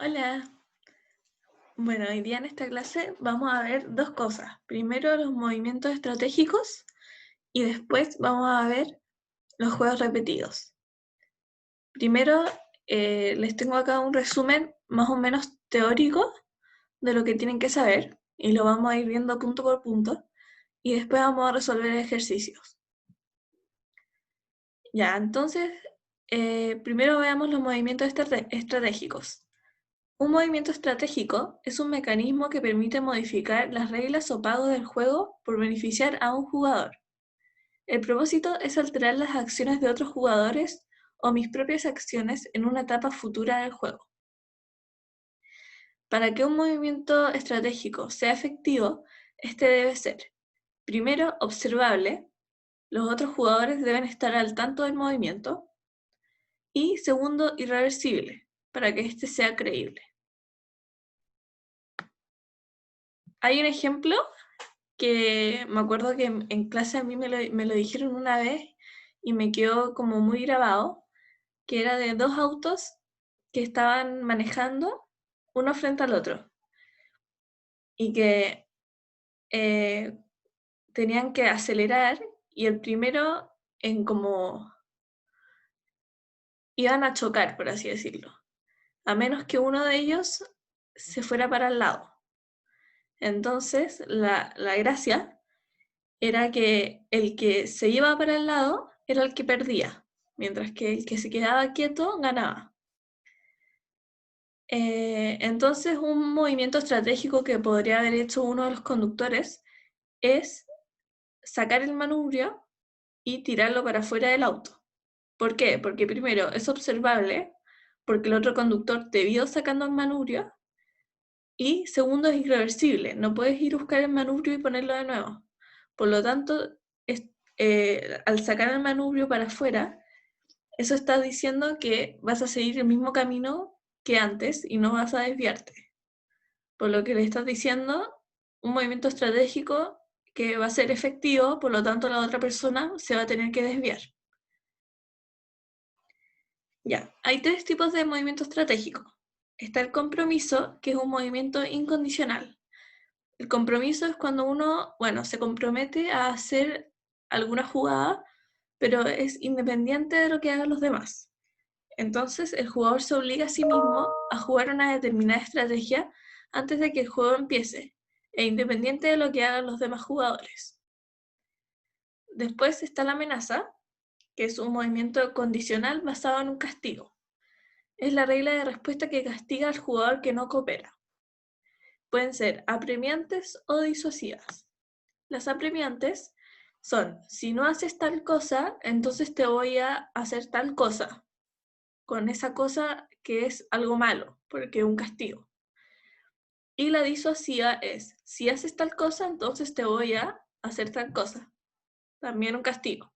Hola. Bueno, hoy día en esta clase vamos a ver dos cosas. Primero los movimientos estratégicos y después vamos a ver los juegos repetidos. Primero les tengo acá un resumen más o menos teórico de lo que tienen que saber y lo vamos a ir viendo punto por punto y después vamos a resolver ejercicios. Ya, entonces primero veamos los movimientos estratégicos. Un movimiento estratégico es un mecanismo que permite modificar las reglas o pagos del juego por beneficiar a un jugador. El propósito es alterar las acciones de otros jugadores o mis propias acciones en una etapa futura del juego. Para que un movimiento estratégico sea efectivo, este debe ser, primero, observable, los otros jugadores deben estar al tanto del movimiento, y segundo, irreversible, para que este sea creíble. Hay un ejemplo que me acuerdo que en clase a mí me lo dijeron una vez y me quedó como muy grabado, que era de dos autos que estaban manejando uno frente al otro y que tenían que acelerar y el primero en como iban a chocar, por así decirlo, a menos que uno de ellos se fuera para el lado. Entonces, la gracia era que el que se iba para el lado era el que perdía, mientras que el que se quedaba quieto ganaba. Entonces, un movimiento estratégico que podría haber hecho uno de los conductores es sacar el manubrio y tirarlo para afuera del auto. ¿Por qué? Porque primero es observable, porque el otro conductor te vio sacando el manubrio, y segundo es irreversible, no puedes ir a buscar el manubrio y ponerlo de nuevo. Por lo tanto, al sacar el manubrio para afuera, eso está diciendo que vas a seguir el mismo camino que antes y no vas a desviarte. Por lo que le estás diciendo, un movimiento estratégico que va a ser efectivo, por lo tanto la otra persona se va a tener que desviar. Ya, hay tres tipos de movimiento estratégico. Está el compromiso, que es un movimiento incondicional. El compromiso es cuando uno, se compromete a hacer alguna jugada, pero es independiente de lo que hagan los demás. Entonces, el jugador se obliga a sí mismo a jugar una determinada estrategia antes de que el juego empiece, e independiente de lo que hagan los demás jugadores. Después está la amenaza, que es un movimiento condicional basado en un castigo. Es la regla de respuesta que castiga al jugador que no coopera. Pueden ser apremiantes o disuasivas. Las apremiantes son, si no haces tal cosa, entonces te voy a hacer tal cosa, con esa cosa que es algo malo, porque es un castigo. Y la disuasiva es, si haces tal cosa, entonces te voy a hacer tal cosa, también un castigo.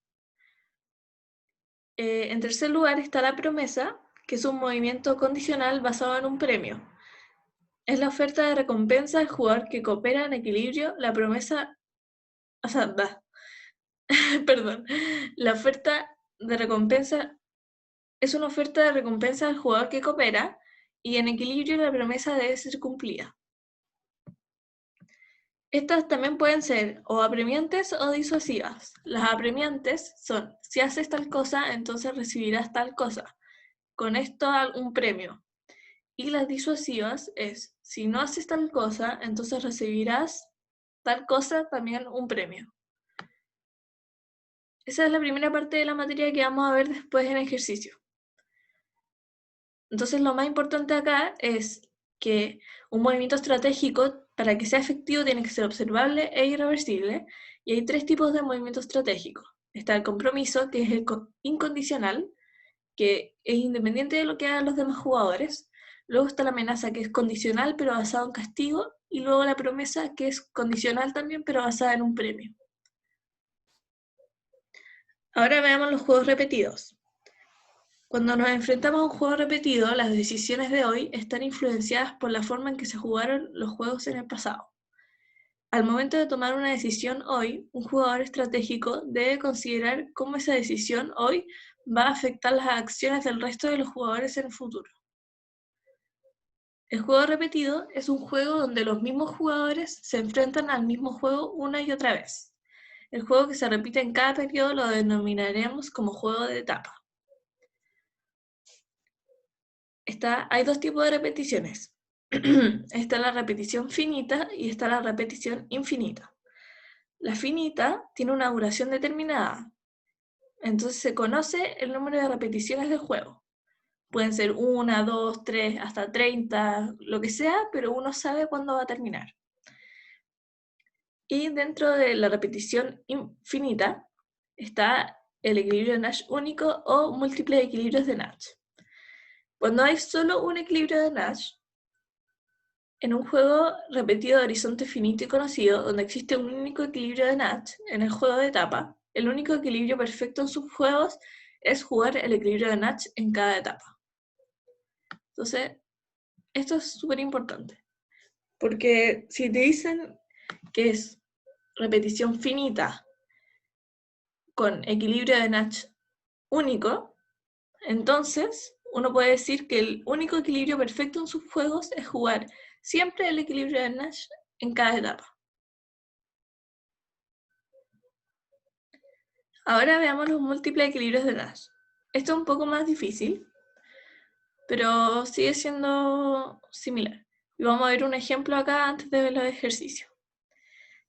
En tercer lugar está la promesa, que es un movimiento condicional basado en un premio. Es la oferta de recompensa al jugador que coopera en equilibrio. La promesa, o sea, perdón, la oferta de recompensa es una oferta de recompensa al jugador que coopera y en equilibrio la promesa debe ser cumplida. Estas también pueden ser o apremiantes o disuasivas. Las apremiantes son, si haces tal cosa, entonces recibirás tal cosa. Con esto un premio. Y las disuasivas es, si no haces tal cosa, entonces recibirás tal cosa, también un premio. Esa es la primera parte de la materia que vamos a ver después en ejercicio. Entonces lo más importante acá es que un movimiento estratégico, para que sea efectivo, tiene que ser observable e irreversible, y hay tres tipos de movimiento estratégico. Está el compromiso, que es el incondicional, que es independiente de lo que hagan los demás jugadores. Luego está la amenaza, que es condicional pero basada en castigo, y luego la promesa, que es condicional también pero basada en un premio. Ahora veamos los juegos repetidos. Cuando nos enfrentamos a un juego repetido, las decisiones de hoy están influenciadas por la forma en que se jugaron los juegos en el pasado. Al momento de tomar una decisión hoy, un jugador estratégico debe considerar cómo esa decisión hoy va a afectar las acciones del resto de los jugadores en el futuro. El juego repetido es un juego donde los mismos jugadores se enfrentan al mismo juego una y otra vez. El juego que se repite en cada periodo lo denominaremos como juego de etapa. Hay dos tipos de repeticiones. Está la repetición finita y está la repetición infinita. La finita tiene una duración determinada, entonces se conoce el número de repeticiones del juego. Pueden ser 1, 2, 3, hasta 30, lo que sea, pero uno sabe cuándo va a terminar. Y dentro de la repetición infinita está el equilibrio de Nash único o múltiples equilibrios de Nash. Cuando hay solo un equilibrio de Nash, en un juego repetido de horizonte finito y conocido, donde existe un único equilibrio de Nash en el juego de etapa, el único equilibrio perfecto en sus juegos es jugar el equilibrio de Nash en cada etapa. Entonces, esto es súper importante, porque si te dicen que es repetición finita con equilibrio de Nash único, entonces uno puede decir que el único equilibrio perfecto en sus juegos es jugar siempre el equilibrio de Nash en cada etapa. Ahora veamos los múltiples equilibrios de Nash. Esto es un poco más difícil, pero sigue siendo similar. Y vamos a ver un ejemplo acá antes de ver los ejercicios.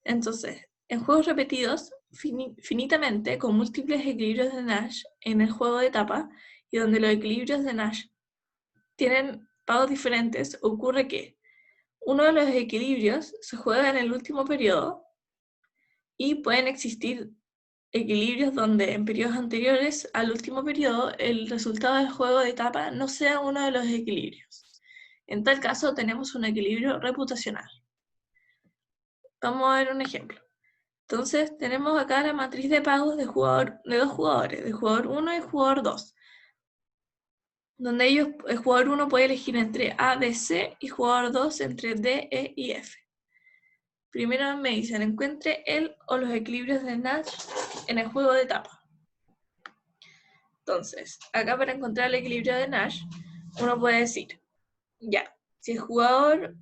Entonces, en juegos repetidos, finitamente, con múltiples equilibrios de Nash en el juego de etapa, y donde los equilibrios de Nash tienen pagos diferentes, ocurre que uno de los equilibrios se juega en el último periodo y pueden existir equilibrios donde en periodos anteriores al último periodo el resultado del juego de etapa no sea uno de los equilibrios. En tal caso tenemos un equilibrio reputacional. Vamos a ver un ejemplo. Entonces tenemos acá la matriz de pagos de dos jugadores, de jugador 1 y jugador 2, donde el jugador 1 puede elegir entre A, B, C y jugador 2 entre D, E y F. Primero me dicen, encuentre el o los equilibrios de Nash en el juego de etapa. Entonces, acá para encontrar el equilibrio de Nash, uno puede decir, ya, si el jugador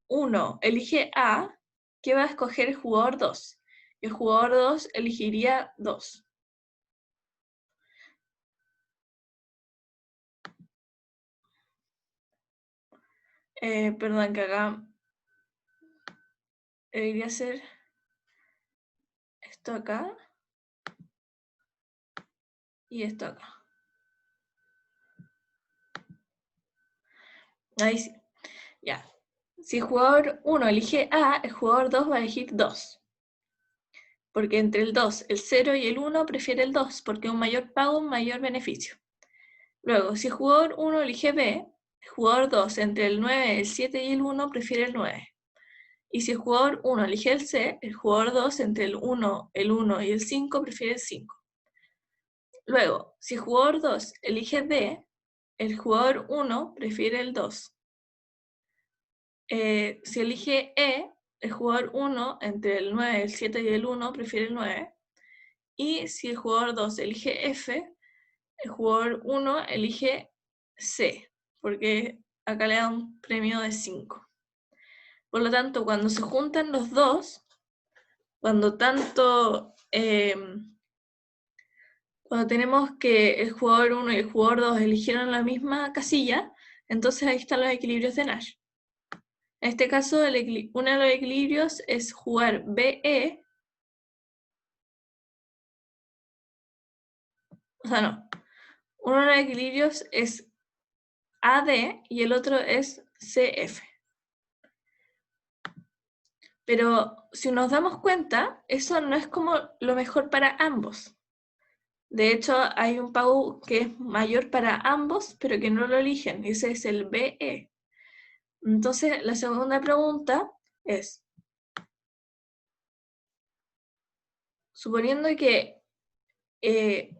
1 elige A, ¿qué va a escoger el jugador 2? El jugador 2 elegiría 2. Perdón, que acá debería ser esto acá y esto acá. Ahí sí. Ya. Si el jugador 1 elige A, el jugador 2 va a elegir 2. Porque entre el 2, el 0 y el 1 prefiere el 2, porque un mayor pago, un mayor beneficio. Luego, si el jugador 1 elige B, el jugador 2 entre el 9, el 7 y el 1 prefiere el 9. Y si el jugador 1 elige el C, el jugador 2 entre el 1 y el 5 prefiere el 5. Luego, si el jugador 2 elige D, el jugador 1 prefiere el 2. Si elige E, el jugador 1 entre el 9, el 7 y el 1 prefiere el 9. Y si el jugador 2 elige F, el jugador 1 elige C, porque acá le da un premio de 5. Por lo tanto, cuando se juntan los dos, cuando tenemos que el jugador 1 y el jugador 2 eligieron la misma casilla, entonces ahí están los equilibrios de Nash. En este caso, uno de los equilibrios es jugar BE, o sea, no, uno de los equilibrios es AD y el otro es CF. Pero si nos damos cuenta, eso no es como lo mejor para ambos. De hecho, hay un pago que es mayor para ambos, pero que no lo eligen. Ese es el BE. Entonces, la segunda pregunta es, suponiendo que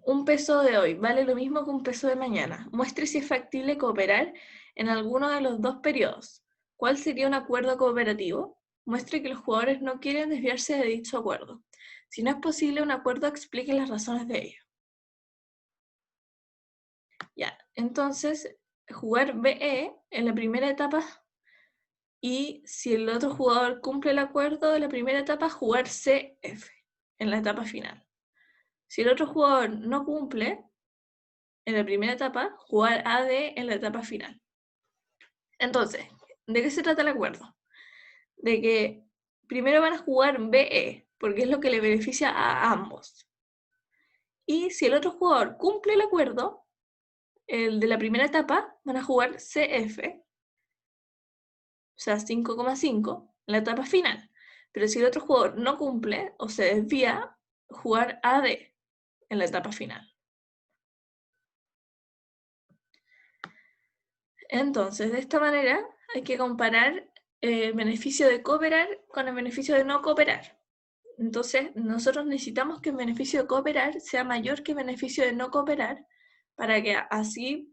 un peso de hoy vale lo mismo que un peso de mañana, muestre si es factible cooperar en alguno de los dos periodos. ¿Cuál sería un acuerdo cooperativo? Muestre que los jugadores no quieren desviarse de dicho acuerdo. Si no es posible un acuerdo, explique las razones de ello. Ya, entonces, jugar BE en la primera etapa y si el otro jugador cumple el acuerdo de la primera etapa, jugar CF en la etapa final. Si el otro jugador no cumple en la primera etapa, jugar AD en la etapa final. Entonces, ¿de qué se trata el acuerdo? De que primero van a jugar BE, porque es lo que le beneficia a ambos. Y si el otro jugador cumple el acuerdo, el de la primera etapa, van a jugar CF, o sea, 5,5 en la etapa final. Pero si el otro jugador no cumple o se desvía, jugar AD en la etapa final. Entonces, de esta manera hay que comparar el beneficio de cooperar con el beneficio de no cooperar. Entonces, nosotros necesitamos que el beneficio de cooperar sea mayor que el beneficio de no cooperar para que así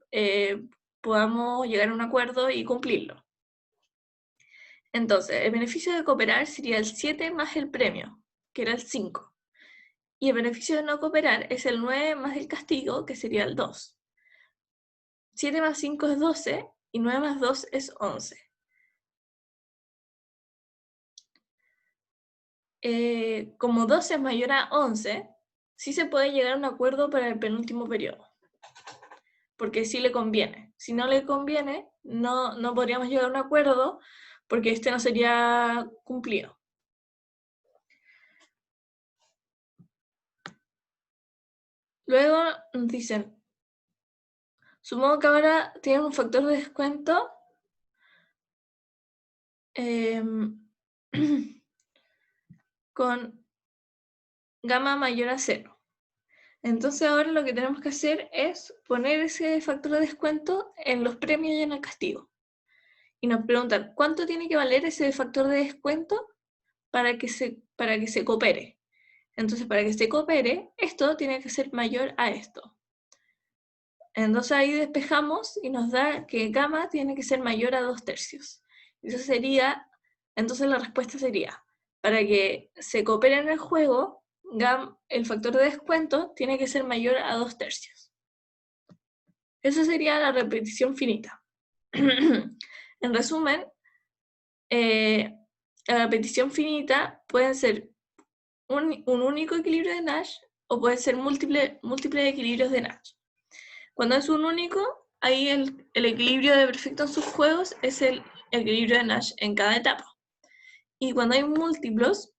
podamos llegar a un acuerdo y cumplirlo. Entonces, el beneficio de cooperar sería el 7 más el premio, que era el 5. Y el beneficio de no cooperar es el 9 más el castigo, que sería el 2. 7 más 5 es 12 y 9 más 2 es 11. Como 12 es mayor a 11, sí se puede llegar a un acuerdo para el penúltimo periodo, porque sí le conviene. Si no le conviene, no podríamos llegar a un acuerdo porque este no sería cumplido. Luego nos dicen, supongo que ahora tienen un factor de descuento con gamma mayor a 0. Entonces ahora lo que tenemos que hacer es poner ese factor de descuento en los premios y en el castigo. Y nos preguntan, ¿cuánto tiene que valer ese factor de descuento para que se coopere? Entonces, para que se coopere, esto tiene que ser mayor a esto. Entonces ahí despejamos y nos da que gamma tiene que ser mayor a 2/3. Entonces la respuesta sería, para que se coopere en el juego, el factor de descuento tiene que ser mayor a 2/3. Esa sería la repetición finita. En resumen, la repetición finita puede ser un único equilibrio de Nash o puede ser múltiples equilibrios de Nash. Cuando es un único, ahí el equilibrio de perfecto en sus juegos es el equilibrio de Nash en cada etapa. Y cuando hay múltiples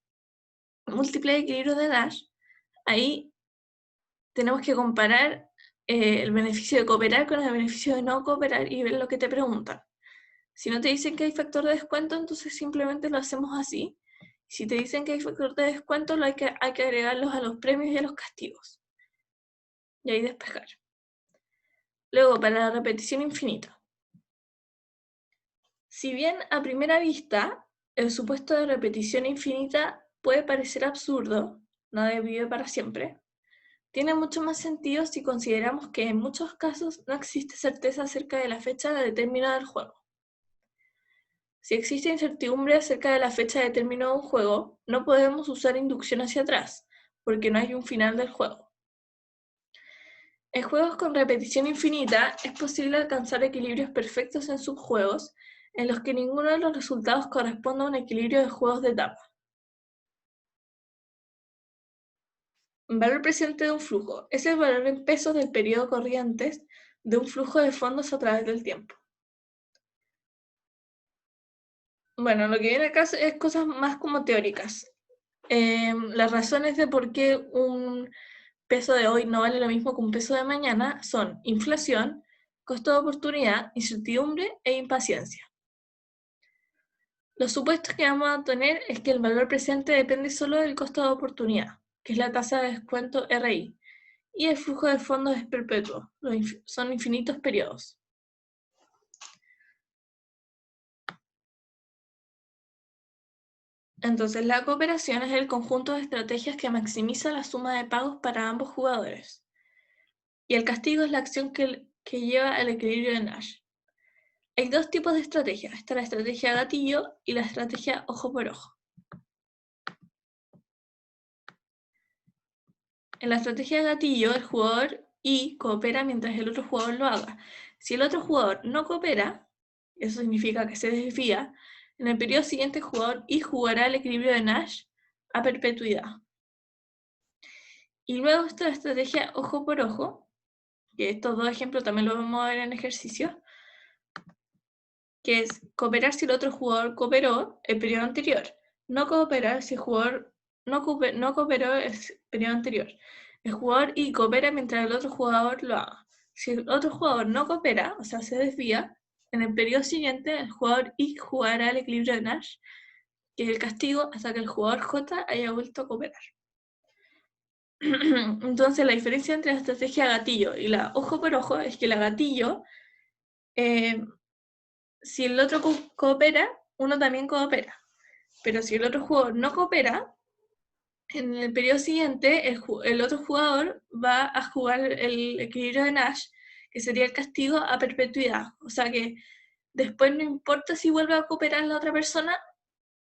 equilibrios de Nash, ahí tenemos que comparar el beneficio de cooperar con el beneficio de no cooperar y ver lo que te preguntan. Si no te dicen que hay factor de descuento, entonces simplemente lo hacemos así. Si te dicen que hay factor de descuento, hay que agregarlos a los premios y a los castigos. Y ahí despejar. Luego, para la repetición infinita. Si bien a primera vista el supuesto de repetición infinita puede parecer absurdo, nadie vive para siempre, tiene mucho más sentido si consideramos que en muchos casos no existe certeza acerca de la fecha de término del juego. Si existe incertidumbre acerca de la fecha de término de un juego, no podemos usar inducción hacia atrás, porque no hay un final del juego. En juegos con repetición infinita es posible alcanzar equilibrios perfectos en subjuegos en los que ninguno de los resultados corresponde a un equilibrio de juegos de etapa. Valor presente de un flujo es el valor en pesos del periodo corriente de un flujo de fondos a través del tiempo. Bueno, lo que viene acá es cosas más como teóricas. Las razones de por qué un peso de hoy no vale lo mismo que un peso de mañana son inflación, costo de oportunidad, incertidumbre e impaciencia. Los supuestos que vamos a tener es que el valor presente depende solo del costo de oportunidad, que es la tasa de descuento RI, y el flujo de fondos es perpetuo, son infinitos periodos. Entonces, la cooperación es el conjunto de estrategias que maximiza la suma de pagos para ambos jugadores. Y el castigo es la acción que lleva al equilibrio de Nash. Hay dos tipos de estrategias. Está la estrategia gatillo y la estrategia ojo por ojo. En la estrategia gatillo, el jugador y coopera mientras el otro jugador lo haga. Si el otro jugador no coopera, eso significa que se desvía, en el periodo siguiente el jugador Y jugará el equilibrio de Nash a perpetuidad. Y luego está la estrategia ojo por ojo, que estos dos ejemplos también los vamos a ver en ejercicio, que es cooperar si el otro jugador cooperó el periodo anterior, no cooperar si el jugador no cooperó el periodo anterior. El jugador Y coopera mientras el otro jugador lo haga. Si el otro jugador no coopera, o sea, se desvía, en el periodo siguiente el jugador Y jugará el equilibrio de Nash, que es el castigo hasta que el jugador J haya vuelto a cooperar. Entonces la diferencia entre la estrategia gatillo y la ojo por ojo es que la gatillo, si el otro coopera, uno también coopera. Pero si el otro jugador no coopera, en el periodo siguiente el otro jugador va a jugar el equilibrio de Nash, que sería el castigo a perpetuidad. O sea que después no importa si vuelve a cooperar la otra persona,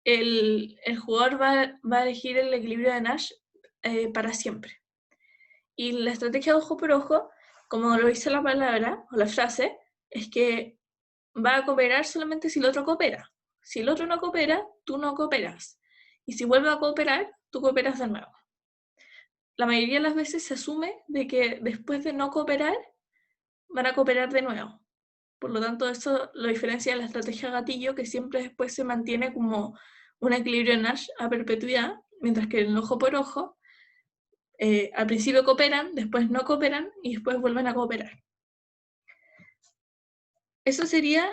el jugador va a elegir el equilibrio de Nash para siempre. Y la estrategia ojo por ojo, como lo dice la palabra o la frase, es que va a cooperar solamente si el otro coopera. Si el otro no coopera, tú no cooperas. Y si vuelve a cooperar, tú cooperas de nuevo. La mayoría de las veces se asume de que después de no cooperar, van a cooperar de nuevo. Por lo tanto, eso lo diferencia de la estrategia gatillo, que siempre después se mantiene como un equilibrio Nash a perpetuidad, mientras que el ojo por ojo, al principio cooperan, después no cooperan y después vuelven a cooperar. Eso sería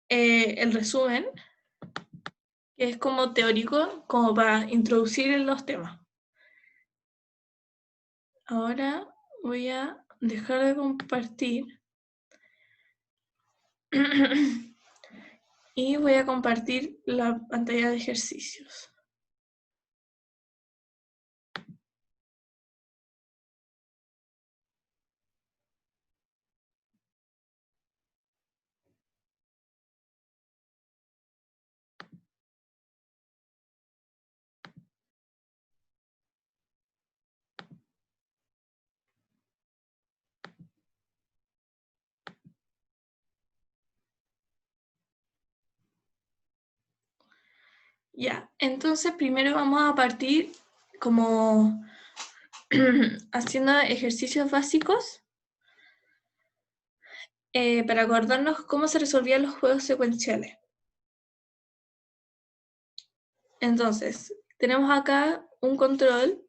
el resumen, que es como teórico, como para introducir en los temas. Ahora voy a dejar de compartir y voy a compartir la pantalla de ejercicios. Ya, entonces primero vamos a partir como haciendo ejercicios básicos para acordarnos cómo se resolvían los juegos secuenciales. Entonces, tenemos acá un control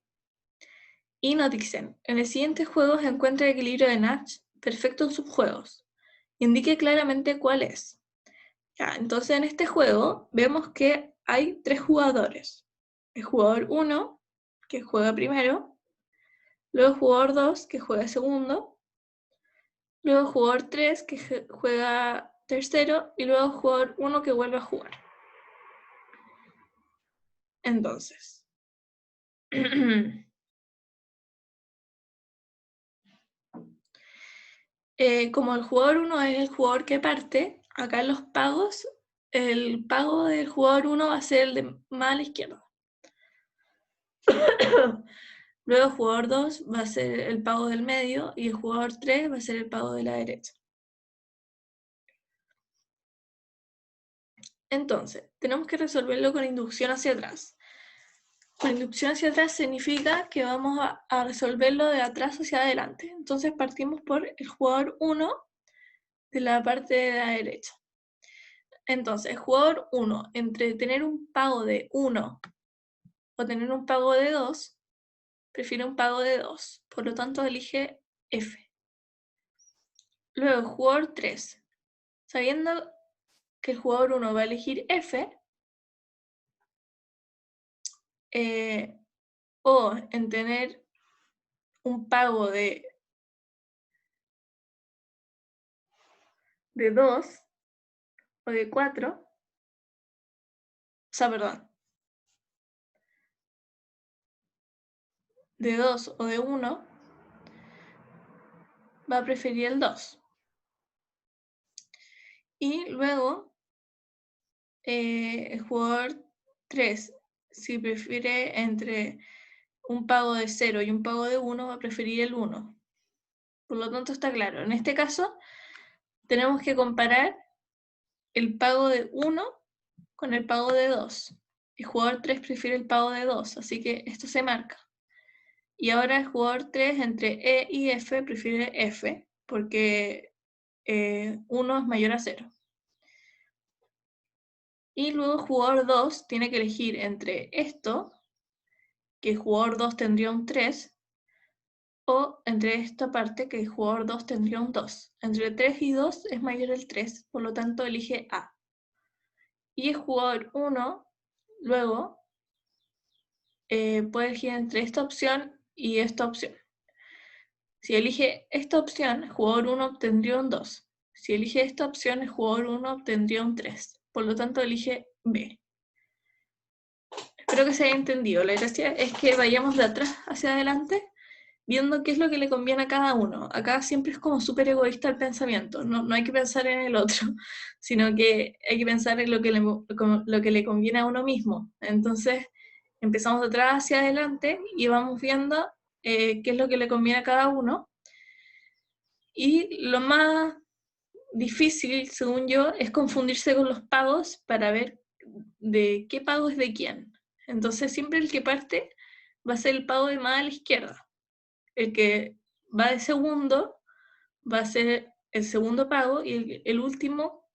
y nos dicen, en el siguiente juego se encuentra el equilibrio de Nash perfecto en subjuegos. Indique claramente cuál es. Ya, entonces en este juego vemos que hay 3 jugadores. El jugador 1, que juega primero, luego el jugador 2, que juega segundo, luego el jugador 3, que juega tercero, y luego el jugador 1, que vuelve a jugar. Entonces, como el jugador 1 es el jugador que parte, acá en los pagos, el pago del jugador 1 va a ser el de más a la izquierda. Luego el jugador 2 va a ser el pago del medio y el jugador 3 va a ser el pago de la derecha. Entonces, tenemos que resolverlo con inducción hacia atrás. Con inducción hacia atrás significa que vamos a resolverlo de atrás hacia adelante. Entonces partimos por el jugador 1 de la parte de la derecha. Entonces, jugador 1, entre tener un pago de 1 o tener un pago de 2, prefiere un pago de 2. Por lo tanto, elige F. Luego, jugador 3, sabiendo que el jugador 1 va a elegir F, o en tener un pago de 2 o de 4, o sea, perdón, de 2 o de 1, va a preferir el 2. Y luego, el jugador 3, si prefiere entre un pago de 0 y un pago de 1, va a preferir el 1. Por lo tanto está claro. En este caso, tenemos que comparar el pago de 1 con el pago de 2. El jugador 3 prefiere el pago de 2, así que esto se marca. Y ahora el jugador 3 entre E y F prefiere F, porque 1 es mayor a 0. Y luego el jugador 2 tiene que elegir entre esto, que el jugador 2 tendría un 3, o entre esta parte, que el jugador 2 tendría un 2. Entre 3 y 2 es mayor el 3, por lo tanto elige A. Y el jugador 1 luego puede elegir entre esta opción y esta opción. Si elige esta opción, el jugador 1 obtendría un 2. Si elige esta opción, el jugador 1 obtendría un 3. Por lo tanto, elige B. Espero que se haya entendido. La gracia es que vayamos de atrás hacia adelante, viendo qué es lo que le conviene a cada uno. Acá siempre es como súper egoísta el pensamiento. No hay que pensar en el otro, sino que hay que pensar en lo que le conviene a uno mismo. Entonces, empezamos de atrás hacia adelante y vamos viendo qué es lo que le conviene a cada uno. Y lo más difícil, según yo, es confundirse con los pagos para ver de qué pago es de quién. Entonces, siempre el que parte va a ser el pago de más a la izquierda. El que va de segundo va a ser el segundo pago y el último,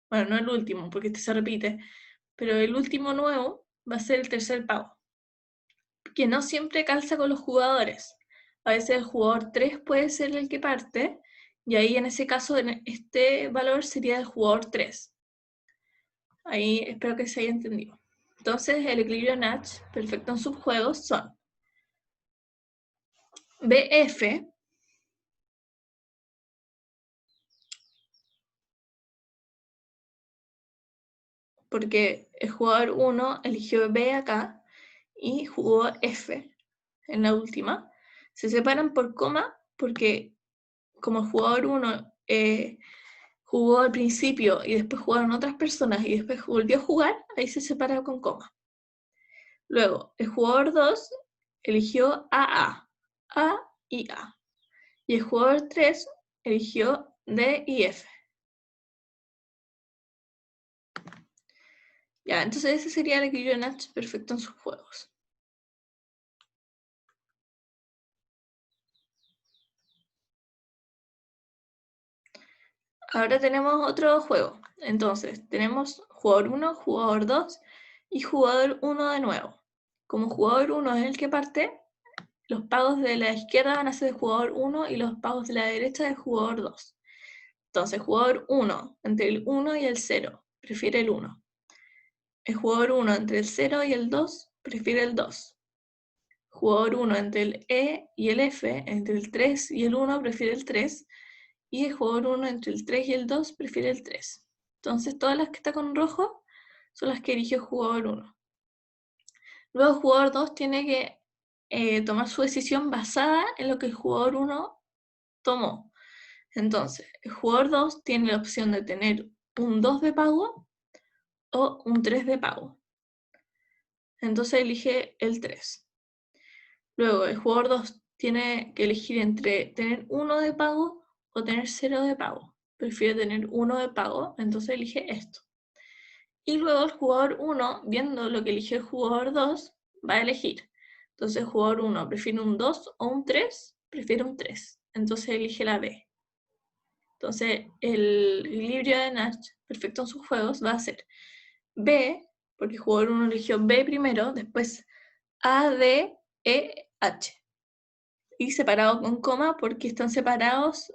bueno, no el último porque este se repite, pero el último nuevo va a ser el tercer pago. Que no siempre calza con los jugadores. A veces el jugador 3 puede ser el que parte, y ahí en ese caso este valor sería el jugador 3. Ahí espero que se haya entendido. Entonces el equilibrio Nash perfecto en subjuegos son BF, porque el jugador 1 eligió B acá y jugó F en la última. Se separan por coma porque como el jugador 1 jugó al principio y después jugaron otras personas y después volvió a jugar, ahí se separa con coma. Luego, el jugador 2 eligió A y A. Y el jugador 3 eligió D y F. Ya, entonces ese sería el equilibrio Nash perfecto en sus juegos. Ahora tenemos otro juego. Entonces, tenemos jugador 1, jugador 2 y jugador 1 de nuevo. Como jugador 1 es el que parte, los pagos de la izquierda van a ser del jugador 1 y los pagos de la derecha del jugador 2. Entonces, jugador 1 entre el 1 y el 0 prefiere el 1. El jugador 1 entre el 0 y el 2 prefiere el 2. Jugador 1 entre el E y el F, entre el 3 y el 1 prefiere el 3. Y el jugador 1 entre el 3 y el 2 prefiere el 3. Entonces, todas las que están con rojo son las que eligió el jugador 1. Luego, el jugador 2 tiene que tomar su decisión basada en lo que el jugador 1 tomó. Entonces, el jugador 2 tiene la opción de tener un 2 de pago o un 3 de pago. Entonces elige el 3. Luego, el jugador 2 tiene que elegir entre tener 1 de pago o tener 0 de pago. Prefiere tener 1 de pago, entonces elige esto. Y luego el jugador 1, viendo lo que eligió el jugador 2, va a elegir. Entonces el jugador 1 prefiere un 2 o un 3, prefiere un 3. Entonces elige la B. Entonces el equilibrio de Nash perfecto en sus juegos va a ser B, porque el jugador 1 eligió B primero, después A, D, E, H. Y separado con coma porque están separados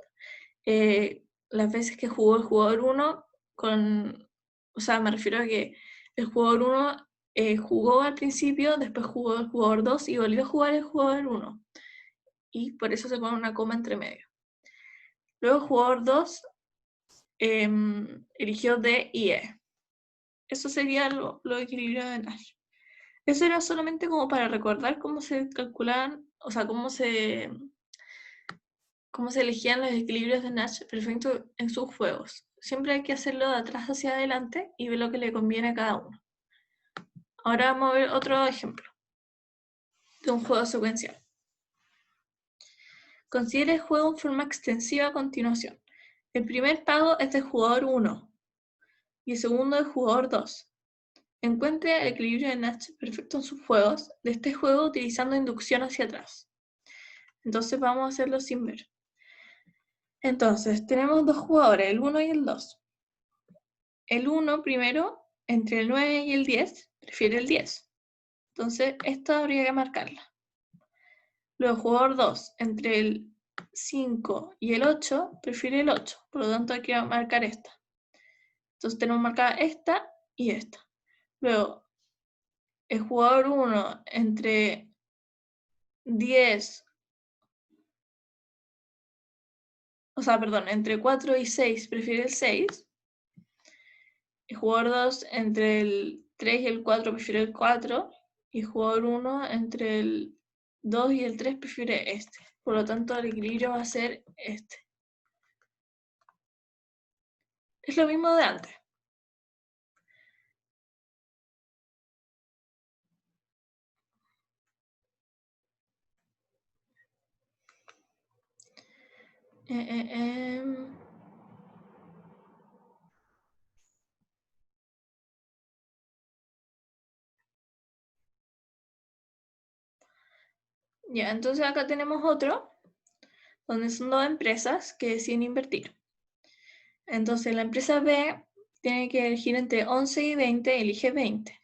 las veces que jugó el jugador 1 con... O sea, me refiero a que el jugador 1 jugó al principio, después jugó el jugador 2 y volvió a jugar el jugador 1. Y por eso se pone una coma entre medio. Luego el jugador 2 eligió D y E. Eso sería lo equilibrio de Nash. Eso era solamente como para recordar cómo se calculaban, o sea, cómo se elegían los equilibrios de Nash perfecto en sus juegos. Siempre hay que hacerlo de atrás hacia adelante y ver lo que le conviene a cada uno. Ahora vamos a ver otro ejemplo. de un juego secuencial. Considere el juego en forma extensiva a continuación. El primer pago es del jugador 1 y el segundo del jugador 2. Encuentre el equilibrio de Nash perfecto en sus juegos de este juego utilizando inducción hacia atrás. Entonces vamos a hacerlo sin ver. Entonces, tenemos dos jugadores, el 1 y el 2. El 1 primero, entre el 9 y el 10, prefiere el 10. Entonces, esta habría que marcarla. Luego, jugador 2, entre el 5 y el 8, prefiere el 8. Por lo tanto, hay que marcar esta. Entonces, tenemos marcada esta y esta. Luego, el jugador 1, entre 10... entre 4 y 6 prefiere el 6. El jugador 2 entre el 3 y el 4 prefiere el 4. Y el jugador 1 entre el 2 y el 3 prefiere este. Por lo tanto, el equilibrio va a ser este. Es lo mismo de antes. Ya, entonces acá tenemos otro, donde son dos empresas que deciden invertir. Entonces la empresa B tiene que elegir entre 11 y 20, elige 20.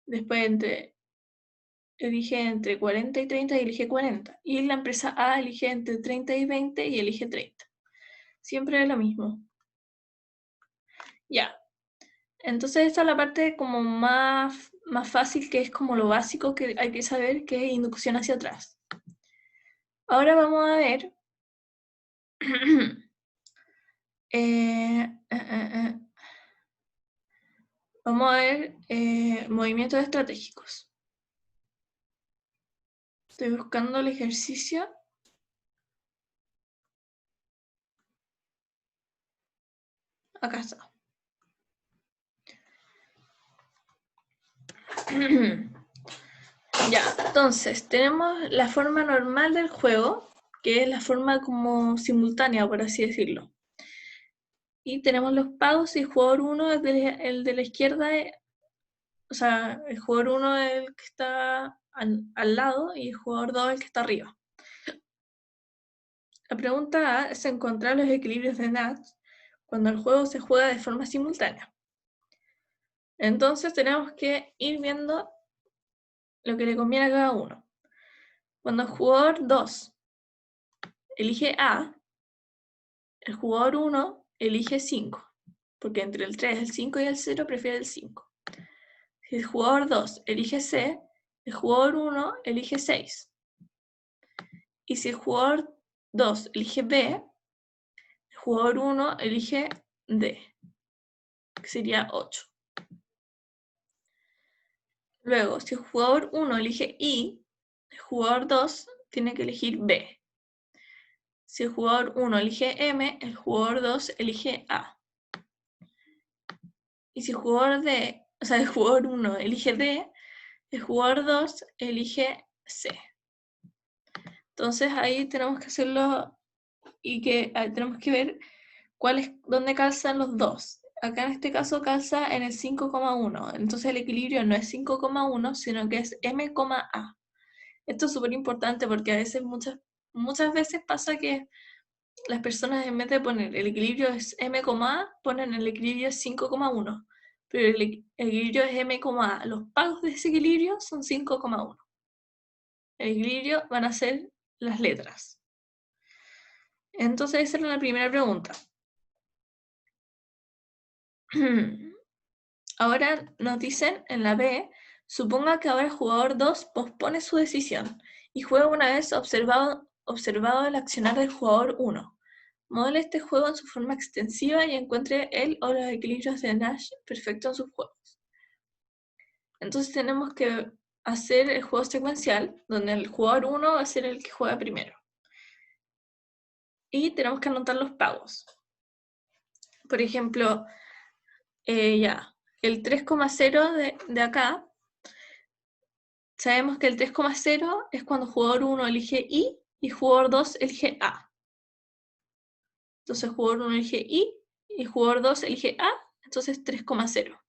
Después elige entre 40 y 30 y elige 40. Y la empresa A elige entre 30 y 20 y elige 30. Siempre es lo mismo. Ya. Entonces esta es la parte como más fácil, que es como lo básico que hay que saber, que es inducción hacia atrás. Ahora vamos a ver vamos a ver movimientos estratégicos. Estoy buscando el ejercicio. Acá está. Ya, entonces tenemos la forma normal del juego, que es la forma como simultánea, por así decirlo. Y tenemos los pagos y el jugador 1 es el de la izquierda, o sea, el jugador 1 es el que está al lado y el jugador 2 es el que está arriba. La pregunta A es encontrar los equilibrios de Nash cuando el juego se juega de forma simultánea. Entonces tenemos que ir viendo lo que le conviene a cada uno. Cuando el jugador 2 elige A, el jugador 1 elige 5, porque entre el 3, el 5 y el 0 prefiere el 5. Si el jugador 2 elige C, el jugador 1 elige 6. Y si el jugador 2 elige B, el jugador 1 elige D, que sería 8. Luego, si el jugador 1 elige I, el jugador 2 tiene que elegir B. Si el jugador 1 elige M, el jugador 2 elige A. Y si el jugador el jugador 1 elige D, el jugador 2 elige C. Entonces ahí tenemos que hacerlo y tenemos que ver dónde calzan los dos. Acá en este caso calza en el 5,1. Entonces el equilibrio no es 5,1, sino que es M, A. Esto es súper importante porque a veces, muchas veces pasa que las personas, en vez de poner el equilibrio es M, A, ponen el equilibrio es 5,1. Pero el equilibrio es M, A. Los pagos de ese equilibrio son 5,1. El equilibrio van a ser las letras. Entonces esa era la primera pregunta. Ahora nos dicen en la B, suponga que ahora el jugador 2 pospone su decisión y juega una vez observado el accionar del jugador 1. Modele este juego en su forma extensiva y encuentre él o los equilibrios de Nash perfectos en sus juegos. Entonces tenemos que hacer el juego secuencial, donde el jugador 1 va a ser el que juega primero. Y tenemos que anotar los pagos. Por ejemplo, el 3,0 de acá sabemos que el 3,0 es cuando jugador 1 elige I y jugador 2 elige A. Entonces jugador 1 elige I y jugador 2 elige A, entonces 3,0.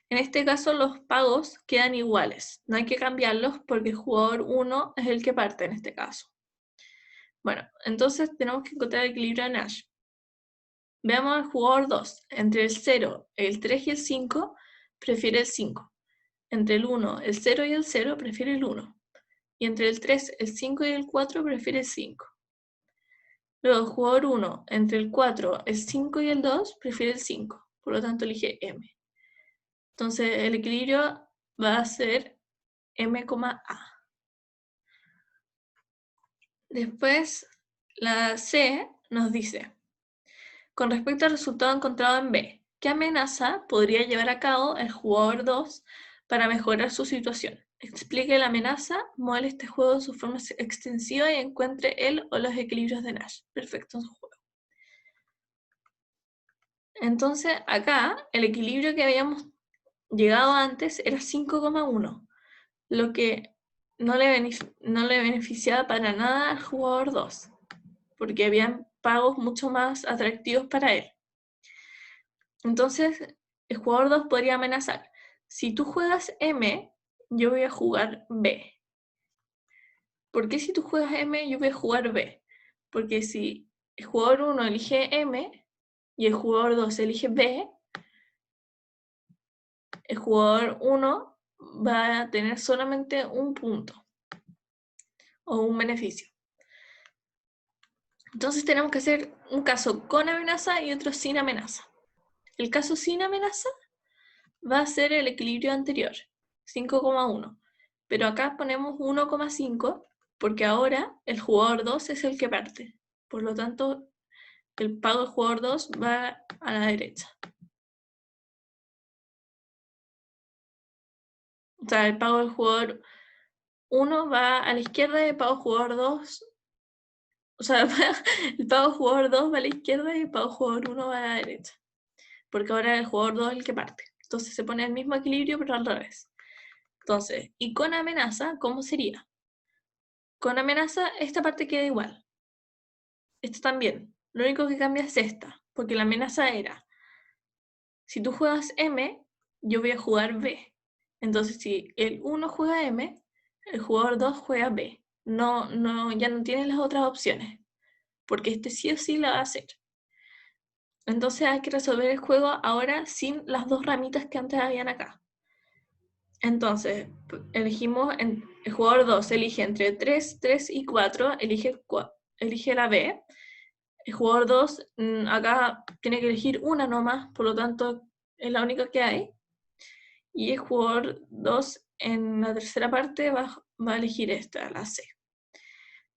En este caso los pagos quedan iguales, no hay que cambiarlos porque el jugador 1 es el que parte en este caso. Bueno, entonces tenemos que encontrar el equilibrio de Nash. Veamos al jugador 2, entre el 0, el 3 y el 5, prefiere el 5. Entre el 1, el 0 y el 0, prefiere el 1. Y entre el 3, el 5 y el 4, prefiere el 5. Luego, el jugador 1, entre el 4, el 5 y el 2, prefiere el 5. Por lo tanto, elige M. Entonces, el equilibrio va a ser M, A. Después, la C nos dice, con respecto al resultado encontrado en B, ¿qué amenaza podría llevar a cabo el jugador 2 para mejorar su situación? Explique la amenaza, modele este juego de su forma extensiva y encuentre el o los equilibrios de Nash. Perfecto en su juego. Entonces, acá, el equilibrio que habíamos llegado antes era 5,1, lo que no le beneficiaba para nada al jugador 2, porque habían pagos mucho más atractivos para él. Entonces, el jugador 2 podría amenazar, si tú juegas M, yo voy a jugar B. ¿Por qué si tú juegas M, yo voy a jugar B? Porque si el jugador 1 elige M y el jugador 2 elige B, el jugador 1 va a tener solamente un punto o un beneficio. Entonces tenemos que hacer un caso con amenaza y otro sin amenaza. El caso sin amenaza va a ser el equilibrio anterior, 5,1. Pero acá ponemos 1,5 porque ahora el jugador 2 es el que parte. Por lo tanto, el pago del jugador 2 va a la derecha. O sea, el pago del jugador 1 va a la izquierda y el pago del jugador 2... O sea, el pago del jugador 2 va a la izquierda y el pago del jugador 1 va a la derecha. Porque ahora el jugador 2 es el que parte. Entonces se pone el mismo equilibrio, pero al revés. Entonces, y con amenaza, ¿cómo sería? Con amenaza, esta parte queda igual. Esta también. Lo único que cambia es esta, porque la amenaza era, si tú juegas M, yo voy a jugar B. Entonces, si el 1 juega M, el jugador 2 juega B. Ya no tiene las otras opciones, porque este sí o sí la va a hacer. Entonces hay que resolver el juego ahora sin las dos ramitas que antes habían acá. Entonces, elegimos, el jugador 2 elige entre 3, 3 y 4, elige la B. El jugador 2 acá tiene que elegir una nomás, por lo tanto es la única que hay. Y el jugador 2 en la tercera parte va a elegir esta, la C.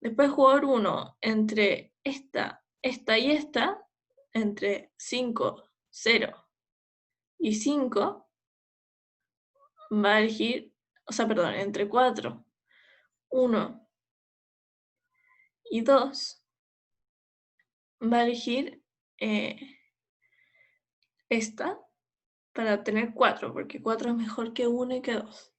Después el jugador 1 entre esta y esta, entre 5, 0 y 5, va a elegir, entre 4, 1 y 2, va a elegir esta para obtener 4, porque 4 es mejor que 1 y que 2.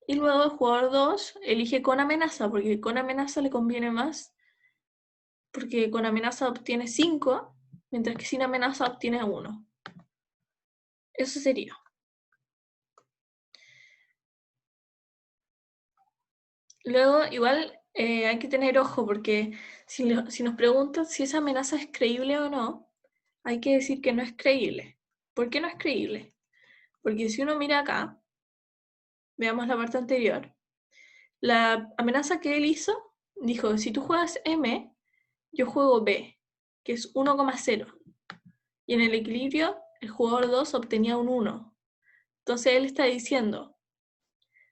Y luego el jugador 2 elige con amenaza, porque con amenaza le conviene más, porque con amenaza obtiene 5, mientras que sin amenaza obtiene 1. Eso sería. Luego, igual hay que tener ojo, porque si nos preguntan si esa amenaza es creíble o no, hay que decir que no es creíble. ¿Por qué no es creíble? Porque si uno mira acá, veamos la parte anterior, la amenaza que él hizo, dijo, si tú juegas M, yo juego B, que es 1,0. Y en el equilibrio, el jugador 2 obtenía un 1. Entonces él está diciendo,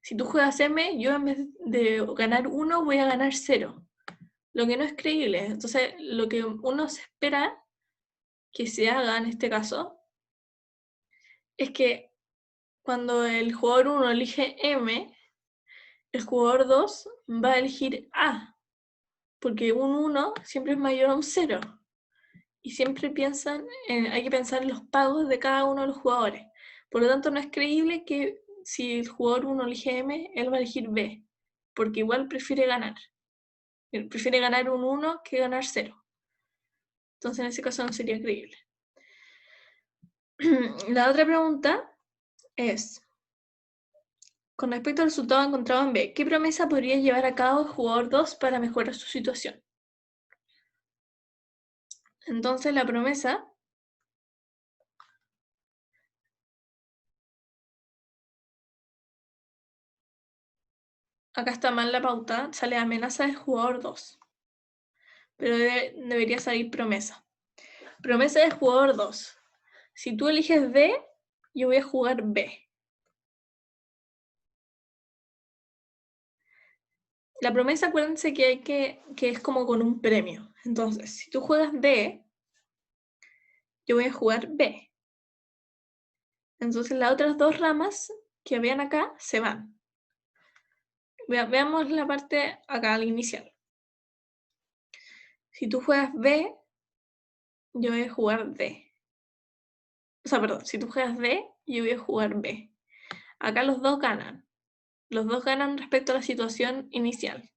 si tú juegas M, yo en vez de ganar 1, voy a ganar 0. Lo que no es creíble. Entonces, lo que uno se espera que se haga en este caso es que cuando el jugador 1 elige M, el jugador 2 va a elegir A, porque un 1 siempre es mayor a un 0. Y siempre hay que pensar en los pagos de cada uno de los jugadores. Por lo tanto, no es creíble que si el jugador 1 elige M, él va a elegir B, porque igual prefiere ganar. Él prefiere ganar un 1 que ganar 0. Entonces en ese caso no sería creíble. La otra pregunta es, con respecto al resultado encontrado en B, ¿qué promesa podría llevar a cabo el jugador 2 para mejorar su situación? Entonces la promesa acá está mal la pauta, sale amenaza del jugador 2, pero debería salir promesa. Promesa del jugador 2. Si tú eliges B, yo voy a jugar B. La promesa, acuérdense que es como con un premio. Entonces, si tú juegas B, yo voy a jugar B. Entonces las otras dos ramas que habían acá se van. Veamos la parte acá al inicial. Si tú juegas B, yo voy a jugar D. O sea, perdón, si tú juegas D, yo voy a jugar B. Acá los dos ganan. Los dos ganan respecto a la situación inicial.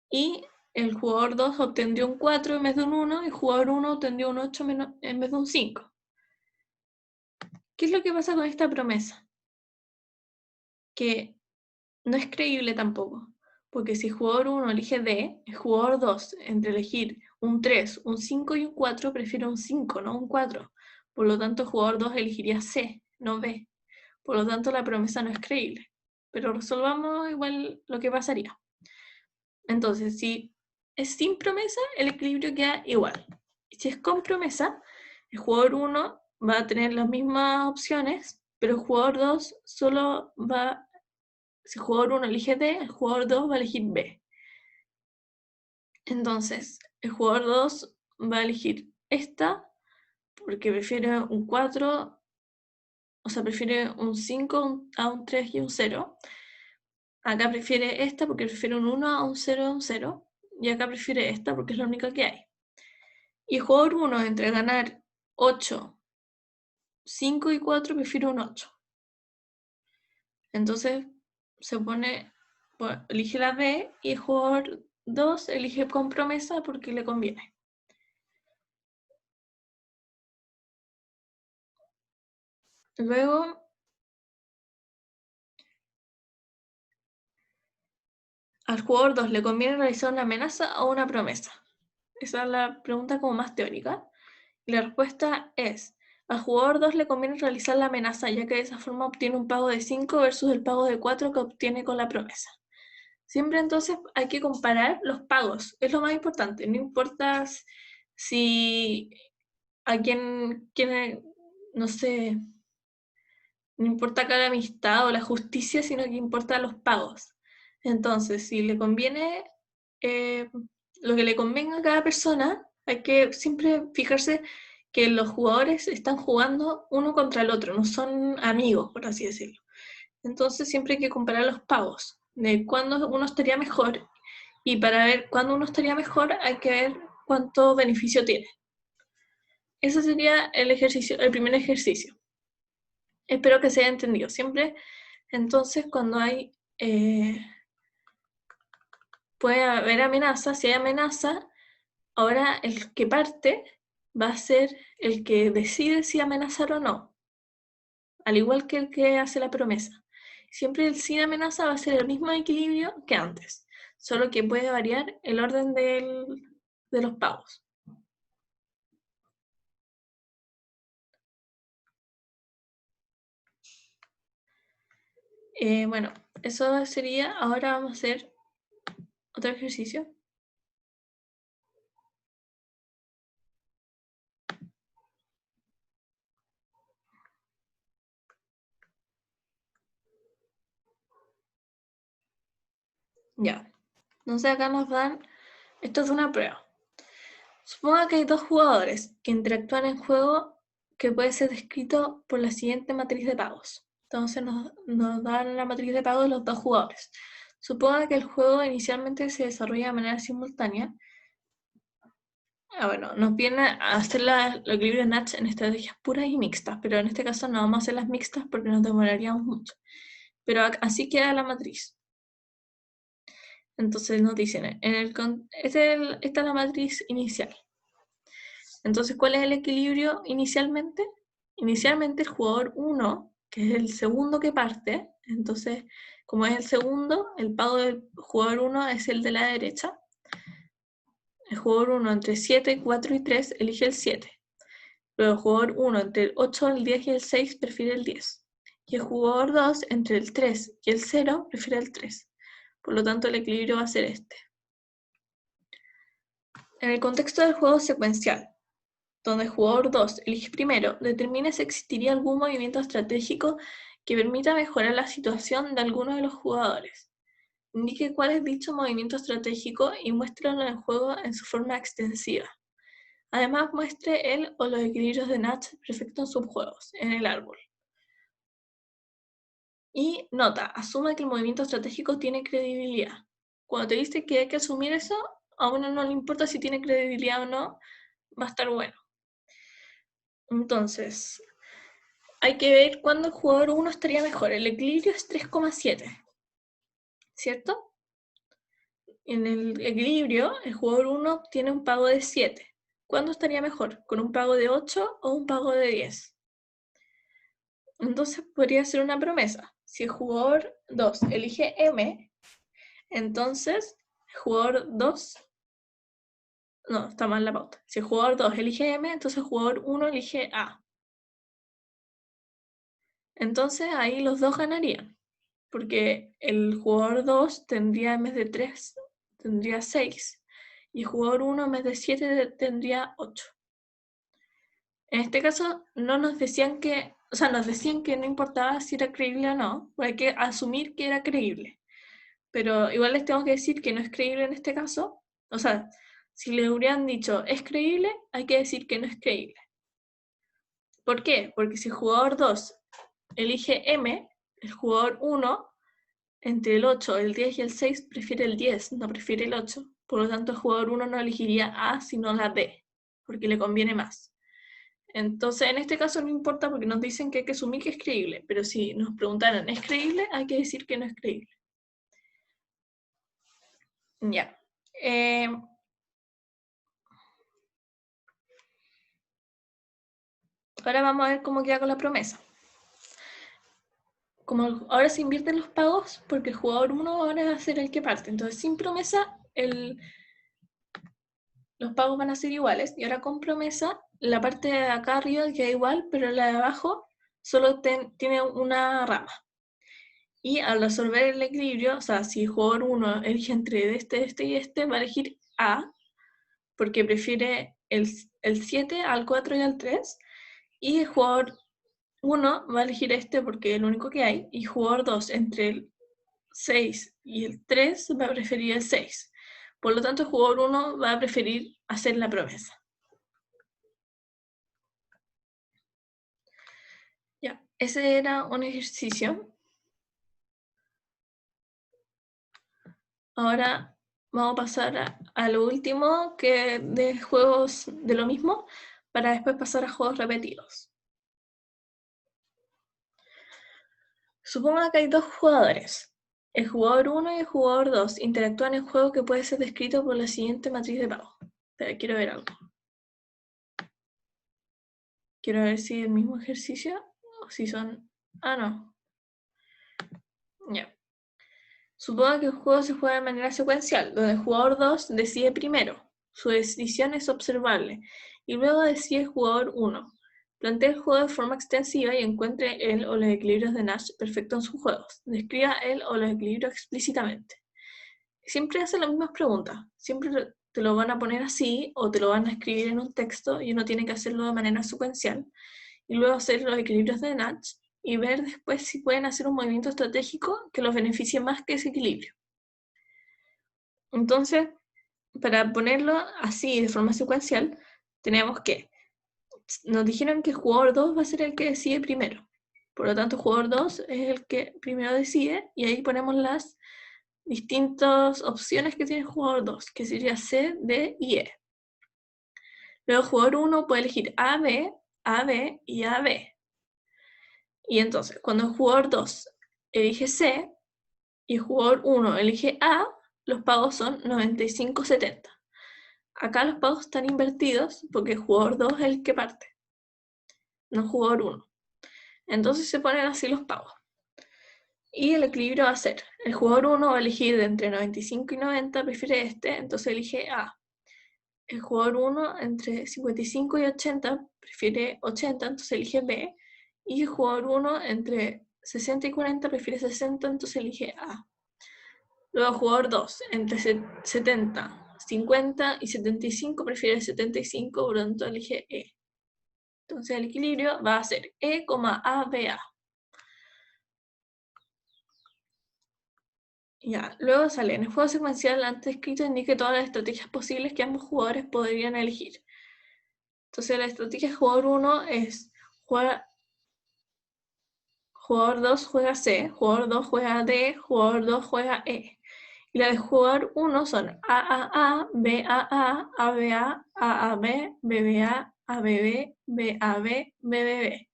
Y el jugador 2 obtendría un 4 en vez de un 1, y el jugador 1 obtendría un 8 en vez de un 5. ¿Qué es lo que pasa con esta promesa? Que no es creíble tampoco, porque si el jugador 1 elige D, el jugador 2, entre elegir un 3, un 5 y un 4, prefiere un 5, no un 4. Por lo tanto, el jugador 2 elegiría C, no B. Por lo tanto, la promesa no es creíble. Pero resolvamos igual lo que pasaría. Entonces, si es sin promesa, el equilibrio queda igual. Si es con promesa, el jugador 1 va a tener las mismas opciones, pero el jugador 2 solo va, si el jugador 1 elige D, el jugador 2 va a elegir B. Entonces, el jugador 2 va a elegir esta, porque prefiere un 4, o sea, prefiere un 5 a un 3 y un 0. Acá prefiere esta porque prefiere un 1 a un 0 a un 0. Y acá prefiere esta porque es la única que hay. Y el jugador 1 entre ganar 8, 5 y 4 prefiere un 8. Entonces se pone, bueno, elige la B, y el jugador 2 elige con promesa porque le conviene. Luego, al jugador 2 le conviene realizar una amenaza o una promesa. Esa es la pregunta como más teórica. Y la respuesta es, al jugador 2 le conviene realizar la amenaza, ya que de esa forma obtiene un pago de 5 versus el pago de 4 que obtiene con la promesa. Siempre entonces hay que comparar los pagos, es lo más importante. No importa si a quién no sé, no importa acá la amistad o la justicia, sino que importa los pagos. Entonces, si le conviene lo que le convenga a cada persona, hay que siempre fijarse que los jugadores están jugando uno contra el otro, no son amigos, por así decirlo. Entonces siempre hay que comparar los pagos, de cuándo uno estaría mejor, y para ver cuándo uno estaría mejor hay que ver cuánto beneficio tiene. Ese sería el ejercicio, el primer ejercicio. Espero que se haya entendido. Siempre, entonces, cuando hay, puede haber amenaza. Si hay amenaza, ahora el que parte va a ser el que decide si amenazar o no, al igual que el que hace la promesa. Siempre el sin amenaza va a ser el mismo equilibrio que antes, solo que puede variar el orden de los pagos. Bueno, eso sería. Ahora vamos a hacer otro ejercicio. Ya. Entonces acá nos dan, esto es una prueba. Suponga que hay dos jugadores que interactúan en juego que puede ser descrito por la siguiente matriz de pagos. Entonces nos dan la matriz de pagos de los dos jugadores. Suponga que el juego inicialmente se desarrolla de manera simultánea. Bueno, nos viene a hacer los equilibrios Nash en estrategias puras y mixtas, pero en este caso no vamos a hacer las mixtas porque nos demoraríamos mucho. Pero así queda la matriz. Entonces nos dicen, esta es la matriz inicial. Entonces, ¿cuál es el equilibrio inicialmente? Inicialmente el jugador 1, que es el segundo que parte, entonces, como es el segundo, el pago del jugador 1 es el de la derecha. El jugador 1 entre 7, 4 y 3 elige el 7. Luego el jugador 1 entre el 8, el 10 y el 6 prefiere el 10. Y el jugador 2 entre el 3 y el 0 prefiere el 3. Por lo tanto, el equilibrio va a ser este. En el contexto del juego secuencial, donde el jugador 2 elige primero, determine si existiría algún movimiento estratégico que permita mejorar la situación de alguno de los jugadores. Indique cuál es dicho movimiento estratégico y muéstralo en el juego en su forma extensiva. Además, muestre el o los equilibrios de Nash perfectos en subjuegos, en el árbol. Y nota, asuma que el movimiento estratégico tiene credibilidad. Cuando te dice que hay que asumir eso, a uno no le importa si tiene credibilidad o no, va a estar bueno. Entonces, hay que ver cuándo el jugador 1 estaría mejor. El equilibrio es 3,7, ¿cierto? En el equilibrio, el jugador 1 tiene un pago de 7. ¿Cuándo estaría mejor? ¿Con un pago de 8 o un pago de 10? Entonces podría ser una promesa. Si el jugador 2 elige M, entonces el jugador 2... No, está mal la pauta. Si el jugador 2 elige M, entonces el jugador 1 elige A. Entonces ahí los dos ganarían. Porque el jugador 2 tendría en vez de 3, tendría 6. Y el jugador 1 en vez de 7 tendría 8. En este caso no nos decían que, o sea, nos decían que no importaba si era creíble o no, porque hay que asumir que era creíble. Pero igual les tengo que decir que no es creíble en este caso. O sea, si le hubieran dicho es creíble, hay que decir que no es creíble. ¿Por qué? Porque si el jugador 2 elige M, el jugador 1 entre el 8, el 10 y el 6 prefiere el 10, no prefiere el 8. Por lo tanto, el jugador 1 no elegiría A, sino la B, porque le conviene más. Entonces, en este caso no importa porque nos dicen que hay que asumir que es creíble, pero si nos preguntaran, ¿es creíble? Hay que decir que no es creíble. Ya. Ahora vamos a ver cómo queda con la promesa. Como ahora se invierten los pagos, porque el jugador 1 ahora va a ser el que parte. Entonces, sin promesa, los pagos van a ser iguales. Y ahora con promesa, la parte de acá arriba queda igual, pero la de abajo solo tiene una rama. Y al resolver el equilibrio, o sea, si el jugador 1 elige entre este y este, va a elegir A, porque prefiere el 7 al 4 y al 3. Y el jugador 1 va a elegir este porque es el único que hay. Y el jugador 2 entre el 6 y el 3 va a preferir el 6. Por lo tanto, el jugador 1 va a preferir hacer la promesa. Ya, ese era un ejercicio. Ahora vamos a pasar a lo último que de juegos de lo mismo, para después pasar a juegos repetidos. Suponga que hay dos jugadores. El jugador 1 y el jugador 2 interactúan en el juego que puede ser descrito por la siguiente matriz de pago. Pero quiero ver algo. Quiero ver si es el mismo ejercicio o si son... Ah, no. Ya. Suponga que el juego se juega de manera secuencial, donde el jugador 2 decide primero. Su decisión es observable. Y luego decide el jugador 1. Plantea el juego de forma extensiva y encuentre el o los equilibrios de Nash perfectos en sus juegos. Describa el o los equilibrios explícitamente. Siempre hacen las mismas preguntas. Siempre te lo van a poner así o te lo van a escribir en un texto y uno tiene que hacerlo de manera secuencial. Y luego hacer los equilibrios de Nash y ver después si pueden hacer un movimiento estratégico que los beneficie más que ese equilibrio. Entonces, para ponerlo así de forma secuencial, tenemos que, nos dijeron que el jugador 2 va a ser el que decide primero. Por lo tanto, el jugador 2 es el que primero decide y ahí ponemos las distintas opciones que tiene el jugador 2, que sería C, D y E. Luego el jugador 1 puede elegir A, B, A, B y A, B. Y entonces, cuando el jugador 2 elige C y el jugador 1 elige A, los pagos son 95-70. Acá los pagos están invertidos porque el jugador 2 es el que parte, no el jugador 1. Entonces se ponen así los pagos. Y el equilibrio va a ser, el jugador 1 va a elegir de entre 95 y 90, prefiere este, entonces elige A. El jugador 1 entre 55 y 80 prefiere 80, entonces elige B. Y el jugador 1 entre 60 y 40 prefiere 60, entonces elige A. Luego el jugador 2 entre 70, 50 y 75 prefiere 75, por lo tanto elige E. Entonces el equilibrio va a ser E, A, B, A. Ya, luego sale, en el juego secuencial antes escrito indique todas las estrategias posibles que ambos jugadores podrían elegir. Entonces la estrategia de jugador 1 es jugador 2 juega C, jugador 2 juega D, jugador 2 juega E. Y la de jugador 1 son A, B, A, B, A, B, B, A, B, B, A, B, B, B.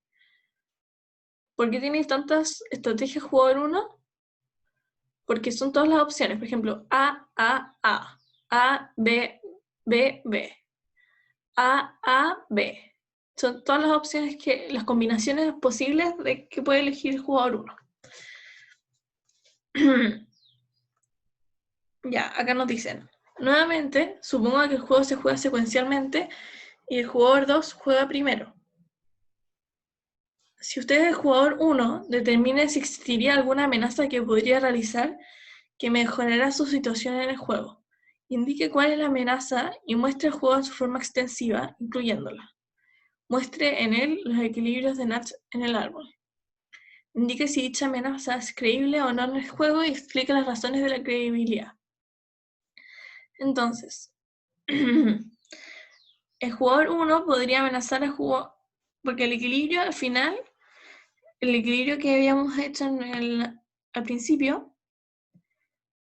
¿Por qué tienes tantas estrategias jugador 1? Porque son todas las opciones. Por ejemplo, A, B, B, B. A, B. Son todas las opciones las combinaciones posibles de que puede elegir el jugador 1. Ya, acá nos dicen. Nuevamente, supongo que el juego se juega secuencialmente y el jugador 2 juega primero. Si usted es el jugador 1, determine si existiría alguna amenaza que podría realizar que mejorará su situación en el juego. Indique cuál es la amenaza y muestre el juego en su forma extensiva, incluyéndola. Muestre en él los equilibrios de Nash en el árbol. Indique si dicha amenaza es creíble o no en el juego y explique las razones de la credibilidad. Entonces, el jugador 1 podría amenazar al jugador, porque el equilibrio al final, el equilibrio que habíamos hecho al principio,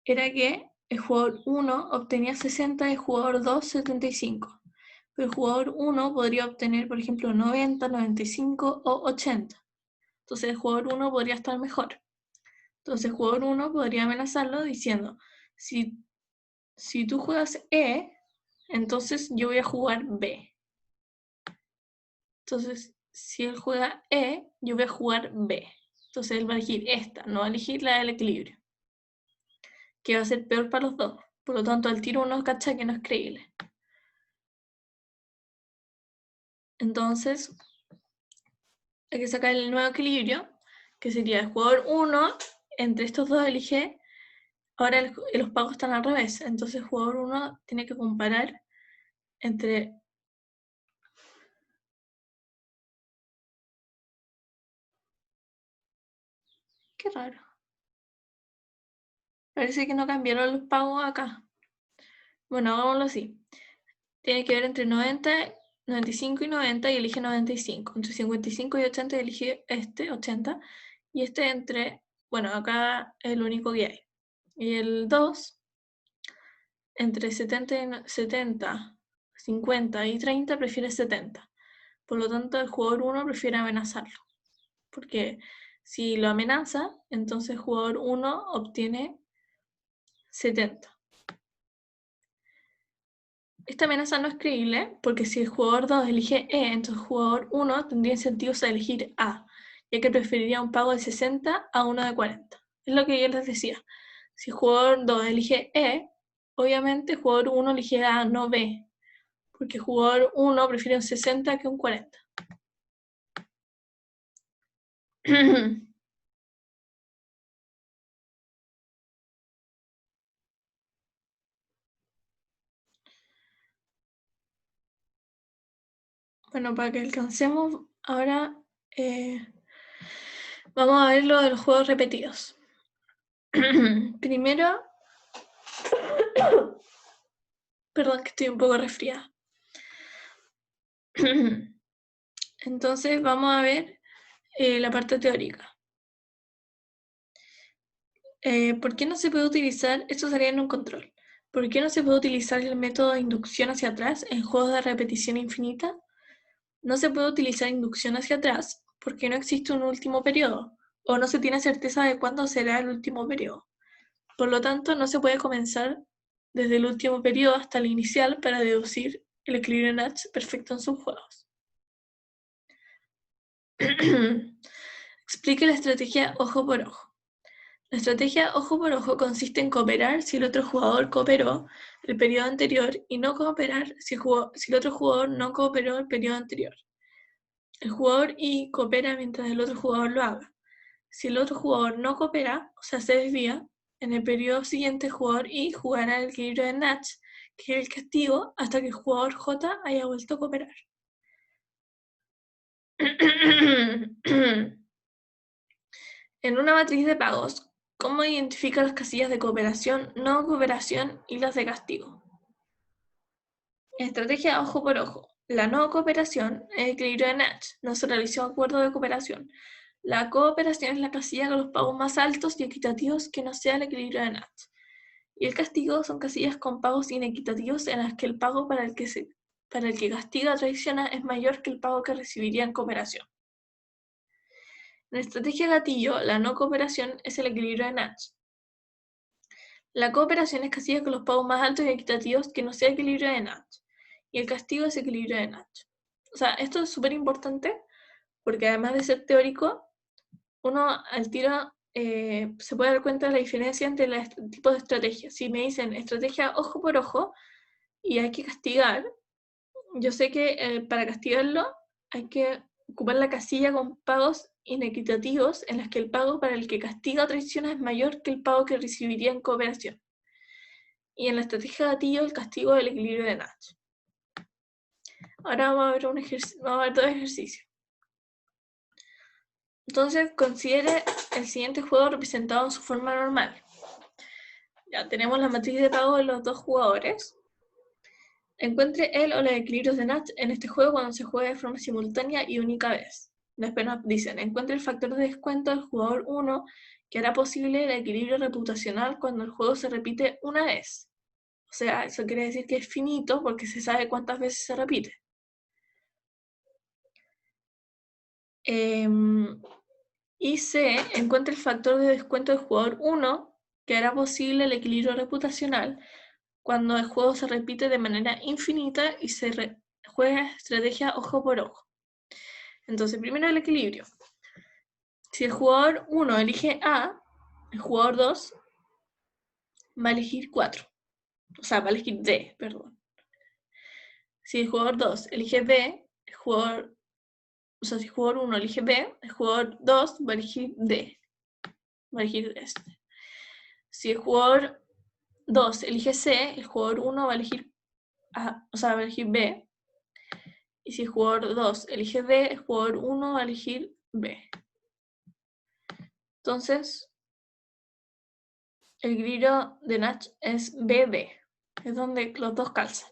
era que el jugador 1 obtenía 60 y el jugador 2 75. Pero el jugador 1 podría obtener, por ejemplo, 90, 95 o 80. Entonces el jugador 1 podría estar mejor. Entonces el jugador 1 podría amenazarlo diciendo, si tú juegas E, entonces yo voy a jugar B. Entonces, si él juega E, yo voy a jugar B. Entonces él va a elegir esta, no va a elegir la del equilibrio, que va a ser peor para los dos. Por lo tanto, al tiro uno cacha que no es creíble. Entonces, hay que sacar el nuevo equilibrio, que sería el jugador 1, entre estos dos elige, ahora los pagos están al revés, entonces el jugador 1 tiene que comparar entre... Qué raro. Parece que no cambiaron los pagos acá. Bueno, hagámoslo así. Tiene que ver entre 90, 95 y 90 y elige 95. Entre 55 y 80 y elige 80. Y este entre, bueno, acá es el único que hay. Y el 2, entre 70, 50 y 30 prefiere 70. Por lo tanto, el jugador 1 prefiere amenazarlo. Porque si lo amenaza, entonces el jugador 1 obtiene 70. Esta amenaza no es creíble porque si el jugador 2 elige E, entonces el jugador 1 tendría incentivos a elegir A, ya que preferiría un pago de 60 a uno de 40. Es lo que yo les decía. Si el jugador 2 elige E, obviamente el jugador 1 elige A, no B, porque el jugador 1 prefiere un 60 que un 40. Bueno, para que alcancemos, ahora vamos a ver lo de los juegos repetidos. Primero, perdón que estoy un poco resfriada. Entonces vamos a ver la parte teórica. ¿Por qué no se puede utilizar? Esto sería en un control. ¿Por qué no se puede utilizar el método de inducción hacia atrás en juegos de repetición infinita? No se puede utilizar inducción hacia atrás porque no existe un último periodo, o no se tiene certeza de cuándo será el último periodo. Por lo tanto, no se puede comenzar desde el último periodo hasta el inicial para deducir el equilibrio de Nash perfecto en sus juegos. Explique la estrategia ojo por ojo. La estrategia ojo por ojo consiste en cooperar si el otro jugador cooperó el periodo anterior y no cooperar si el otro jugador no cooperó el periodo anterior. El jugador Y coopera mientras el otro jugador lo haga. Si el otro jugador no coopera, o sea, se desvía, en el periodo siguiente el jugador Y jugará el equilibrio de Nash, que es el castigo, hasta que el jugador J haya vuelto a cooperar. En una matriz de pagos, ¿cómo identifica las casillas de cooperación, no cooperación y las de castigo? Estrategia ojo por ojo. La no cooperación es el equilibrio de Nash, no se realizó acuerdo de cooperación. La cooperación es la casilla con los pagos más altos y equitativos que no sea el equilibrio de Nash. Y el castigo son casillas con pagos inequitativos en las que el pago para el que castiga o traiciona es mayor que el pago que recibiría en cooperación. En estrategia gatillo, la no cooperación es el equilibrio de Nash. La cooperación es casilla con los pagos más altos y equitativos que no sea equilibrio de Nash. Y el castigo es equilibrio de Nash. O sea, esto es súper importante porque además de ser teórico, uno al tiro se puede dar cuenta de la diferencia entre los tipos de estrategias. Si me dicen estrategia ojo por ojo y hay que castigar, yo sé que para castigarlo hay que ocupar la casilla con pagos inequitativos en las que el pago para el que castiga o traiciona es mayor que el pago que recibiría en cooperación. Y en la estrategia gatillo el castigo es el equilibrio de Nash. Ahora vamos a ver, dos ejercicios. Entonces considere el siguiente juego representado en su forma normal. Ya tenemos la matriz de pago de los dos jugadores. Encuentre el o los equilibrios de Nash en este juego cuando se juega de forma simultánea y única vez. Después nos dicen, encuentre el factor de descuento del jugador 1 que hará posible el equilibrio reputacional cuando el juego se repite una vez. O sea, eso quiere decir que es finito porque se sabe cuántas veces se repite. Y C, encuentra el factor de descuento del jugador 1 que hará posible el equilibrio reputacional cuando el juego se repite de manera infinita y se juega estrategia ojo por ojo. Entonces, primero el equilibrio. Si el jugador 1 elige A, el jugador 2 va a elegir 4. O sea, va a elegir D, perdón. Si el jugador 2 elige B, si el jugador 1 elige B, el jugador 2 va a elegir D. Va a elegir este. Si el jugador 2 elige C, el jugador 1 va a elegir A, o sea, va a elegir B. Y si el jugador 2 elige D, el jugador 1 va a elegir B. Entonces, el equilibrio de Nash es BB. Es donde los dos calzan.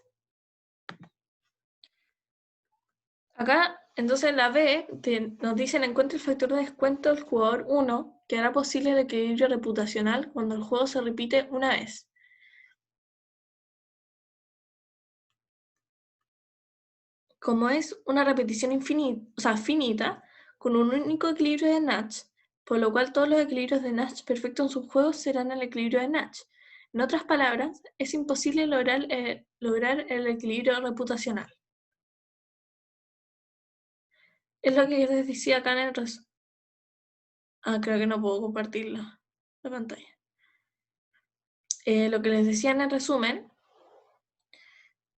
Acá, entonces la B nos dicen encuentra el factor de descuento del jugador 1 que hará posible el equilibrio reputacional cuando el juego se repite una vez. Como es una repetición finita, con un único equilibrio de Nash, por lo cual todos los equilibrios de Nash perfectos en sus juegos serán el equilibrio de Nash. En otras palabras, es imposible lograr el equilibrio reputacional. Es lo que les decía acá en el resumen. Creo que no puedo compartir la pantalla. Lo que les decía en el resumen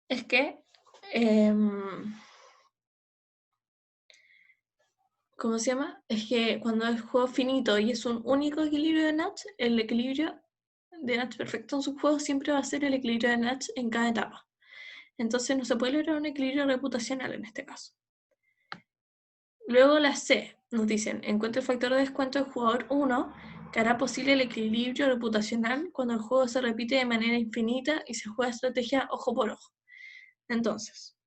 es que, ¿cómo se llama? Es que cuando es juego finito y es un único equilibrio de Nash, el equilibrio de Nash perfecto en sus juegos siempre va a ser el equilibrio de Nash en cada etapa. Entonces no se puede lograr un equilibrio reputacional en este caso. Luego la C, nos dicen, encuentra el factor de descuento del jugador 1 que hará posible el equilibrio reputacional cuando el juego se repite de manera infinita y se juega estrategia ojo por ojo. Entonces,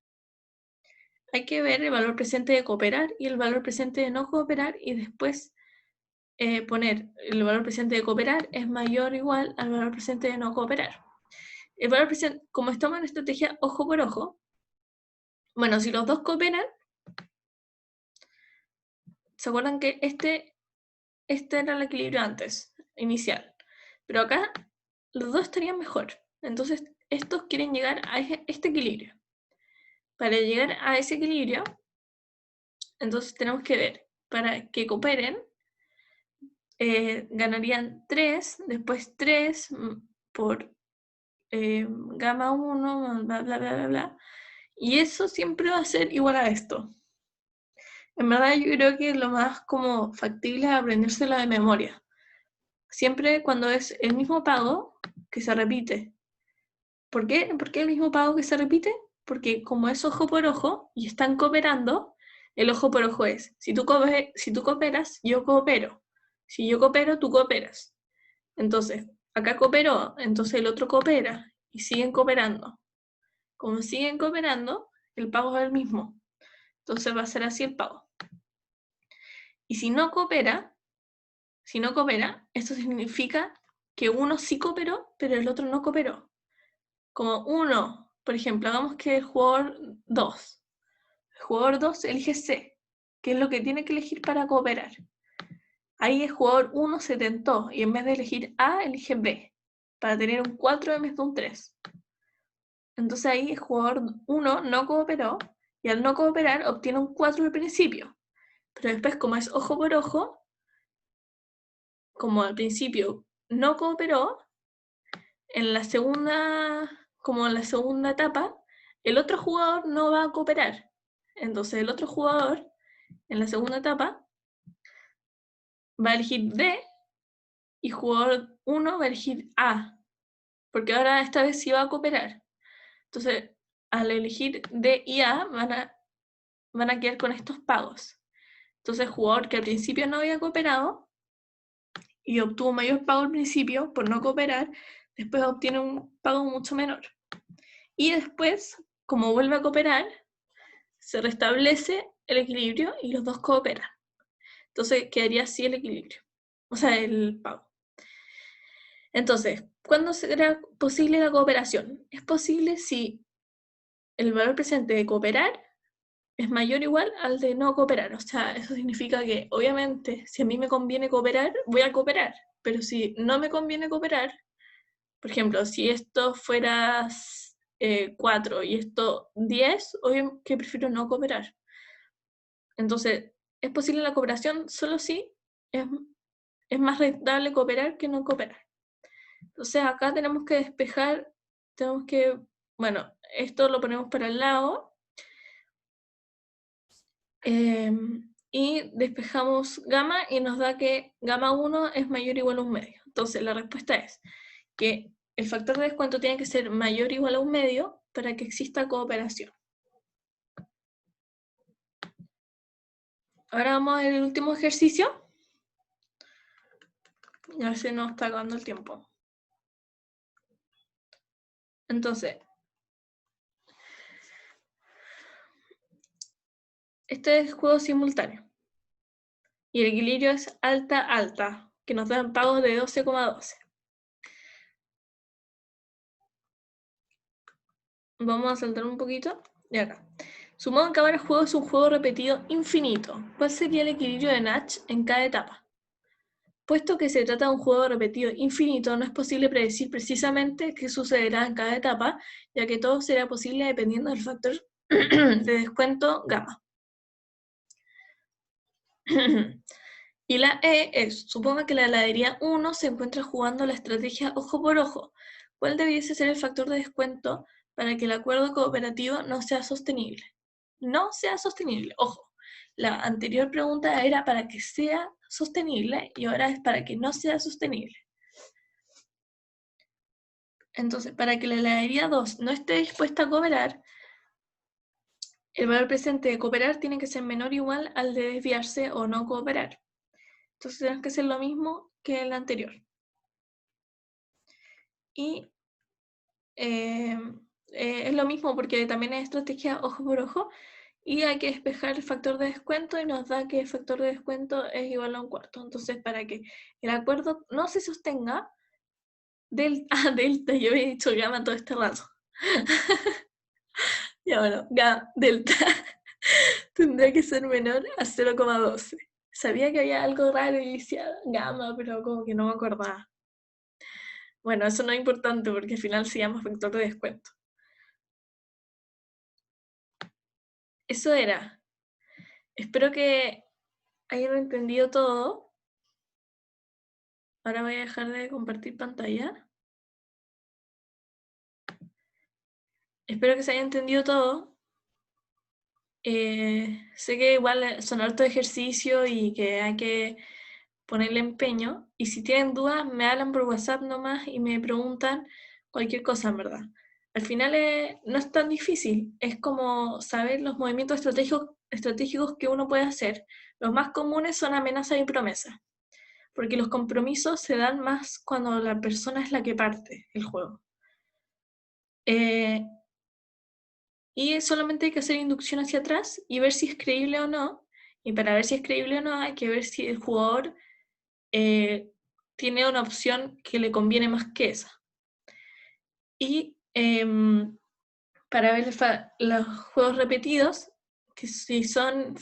hay que ver el valor presente de cooperar y el valor presente de no cooperar y después poner el valor presente de cooperar es mayor o igual al valor presente de no cooperar. el valor presente, como estamos en estrategia ojo por ojo, bueno, si los dos cooperan, ¿se acuerdan que este era el equilibrio antes, inicial? Pero acá los dos estarían mejor. Entonces, estos quieren llegar a este equilibrio. Para llegar a ese equilibrio, entonces tenemos que ver, para que cooperen, ganarían 3, después 3 por gamma 1, bla, bla, bla, bla, bla. Y eso siempre va a ser igual a esto. En verdad yo creo que lo más como factible es aprendérselo de memoria. Siempre cuando es el mismo pago que se repite. ¿Por qué? ¿Por qué el mismo pago que se repite? Porque como es ojo por ojo y están cooperando, el ojo por ojo es, si tú cooperas, yo coopero. Si yo coopero, tú cooperas. Entonces, acá cooperó, entonces el otro coopera y siguen cooperando. Como siguen cooperando, el pago es el mismo. Entonces va a ser así el pago. Y si no coopera, esto significa que uno sí cooperó, pero el otro no cooperó. Como uno, por ejemplo, hagamos que el jugador 2 elige C, que es lo que tiene que elegir para cooperar. Ahí el jugador 1 se tentó y en vez de elegir A, elige B, para tener un 4 en vez de un 3. Entonces ahí el jugador 1 no cooperó y al no cooperar obtiene un 4 al principio. Pero después, como es ojo por ojo, como al principio no cooperó, como en la segunda etapa, el otro jugador no va a cooperar. Entonces el otro jugador, en la segunda etapa, va a elegir D y jugador 1 va a elegir A, porque ahora esta vez sí va a cooperar. Entonces, al elegir D y A, van a quedar con estos pagos. Entonces, el jugador que al principio no había cooperado y obtuvo mayor pago al principio por no cooperar, después obtiene un pago mucho menor. Y después, como vuelve a cooperar, se restablece el equilibrio y los dos cooperan. Entonces, quedaría así el equilibrio, o sea, el pago. Entonces, ¿cuándo será posible la cooperación? Es posible si el valor presente de cooperar es mayor o igual al de no cooperar. O sea, eso significa que, obviamente, si a mí me conviene cooperar, voy a cooperar. Pero si no me conviene cooperar, por ejemplo, si esto fuera 4 y esto 10, obviamente que prefiero no cooperar. Entonces, ¿es posible la cooperación? Solo si es más rentable cooperar que no cooperar. Entonces, acá tenemos que despejar, bueno, esto lo ponemos para el lado. Y despejamos gamma y nos da que gamma 1 es mayor o igual a 1 medio. Entonces la respuesta es que el factor de descuento tiene que ser mayor o igual a 1 medio para que exista cooperación. Ahora vamos al último ejercicio. Ya se nos está acabando el tiempo. Entonces, este es juego simultáneo. Y el equilibrio es alta-alta, que nos dan pagos de 12,12. Vamos a saltar un poquito. Y acá. Sumado en cada juego es un juego repetido infinito. ¿Cuál sería el equilibrio de Nash en cada etapa? Puesto que se trata de un juego repetido infinito, no es posible predecir precisamente qué sucederá en cada etapa, ya que todo será posible dependiendo del factor de descuento gamma. Y la E es, suponga que la heladería 1 se encuentra jugando la estrategia ojo por ojo. ¿Cuál debiese ser el factor de descuento para que el acuerdo cooperativo no sea sostenible? No sea sostenible, ojo. La anterior pregunta era para que sea sostenible y ahora es para que no sea sostenible. Entonces, para que la heladería 2 no esté dispuesta a cooperar, el valor presente de cooperar tiene que ser menor o igual al de desviarse o no cooperar. Entonces tenemos que hacer lo mismo que el anterior. Y es lo mismo porque también es estrategia ojo por ojo y hay que despejar el factor de descuento y nos da que el factor de descuento es igual a 1/4. Entonces, para que el acuerdo no se sostenga, delta, yo había dicho gamma todo este rato. Ya bueno, delta tendrá que ser menor a 0,12. Sabía que había algo raro y decía gamma, pero como que no me acordaba. Bueno, eso no es importante porque al final se llama factor de descuento. Eso era. Espero que hayan entendido todo. Ahora voy a dejar de compartir pantalla. Espero que se haya entendido todo. Sé que igual son harto ejercicio y que hay que ponerle empeño. Y si tienen dudas, me hablan por WhatsApp nomás y me preguntan cualquier cosa, en verdad. Al final no es tan difícil. Es como saber los movimientos estratégicos que uno puede hacer. Los más comunes son amenazas y promesas. Porque los compromisos se dan más cuando la persona es la que parte el juego. Eh, y solamente hay que hacer inducción hacia atrás y ver si es creíble o no. Y para ver si es creíble o no, hay que ver si el jugador tiene una opción que le conviene más que esa. Y para ver los juegos repetidos, que si son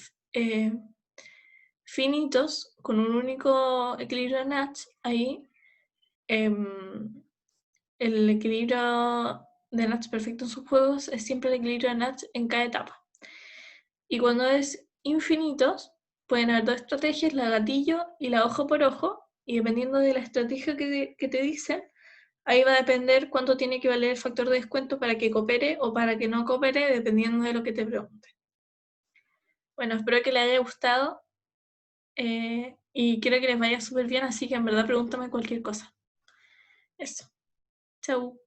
finitos, con un único equilibrio de Natch, ahí el equilibrio de Natch perfecto en sus juegos es siempre el equilibrio de Natch en cada etapa. Y cuando es infinitos, pueden haber dos estrategias, la gatillo y la ojo por ojo, y dependiendo de la estrategia que te dicen, ahí va a depender cuánto tiene que valer el factor de descuento para que coopere o para que no coopere, dependiendo de lo que te pregunte. Bueno, espero que les haya gustado y quiero que les vaya súper bien, así que en verdad pregúntame cualquier cosa. Eso. Chau.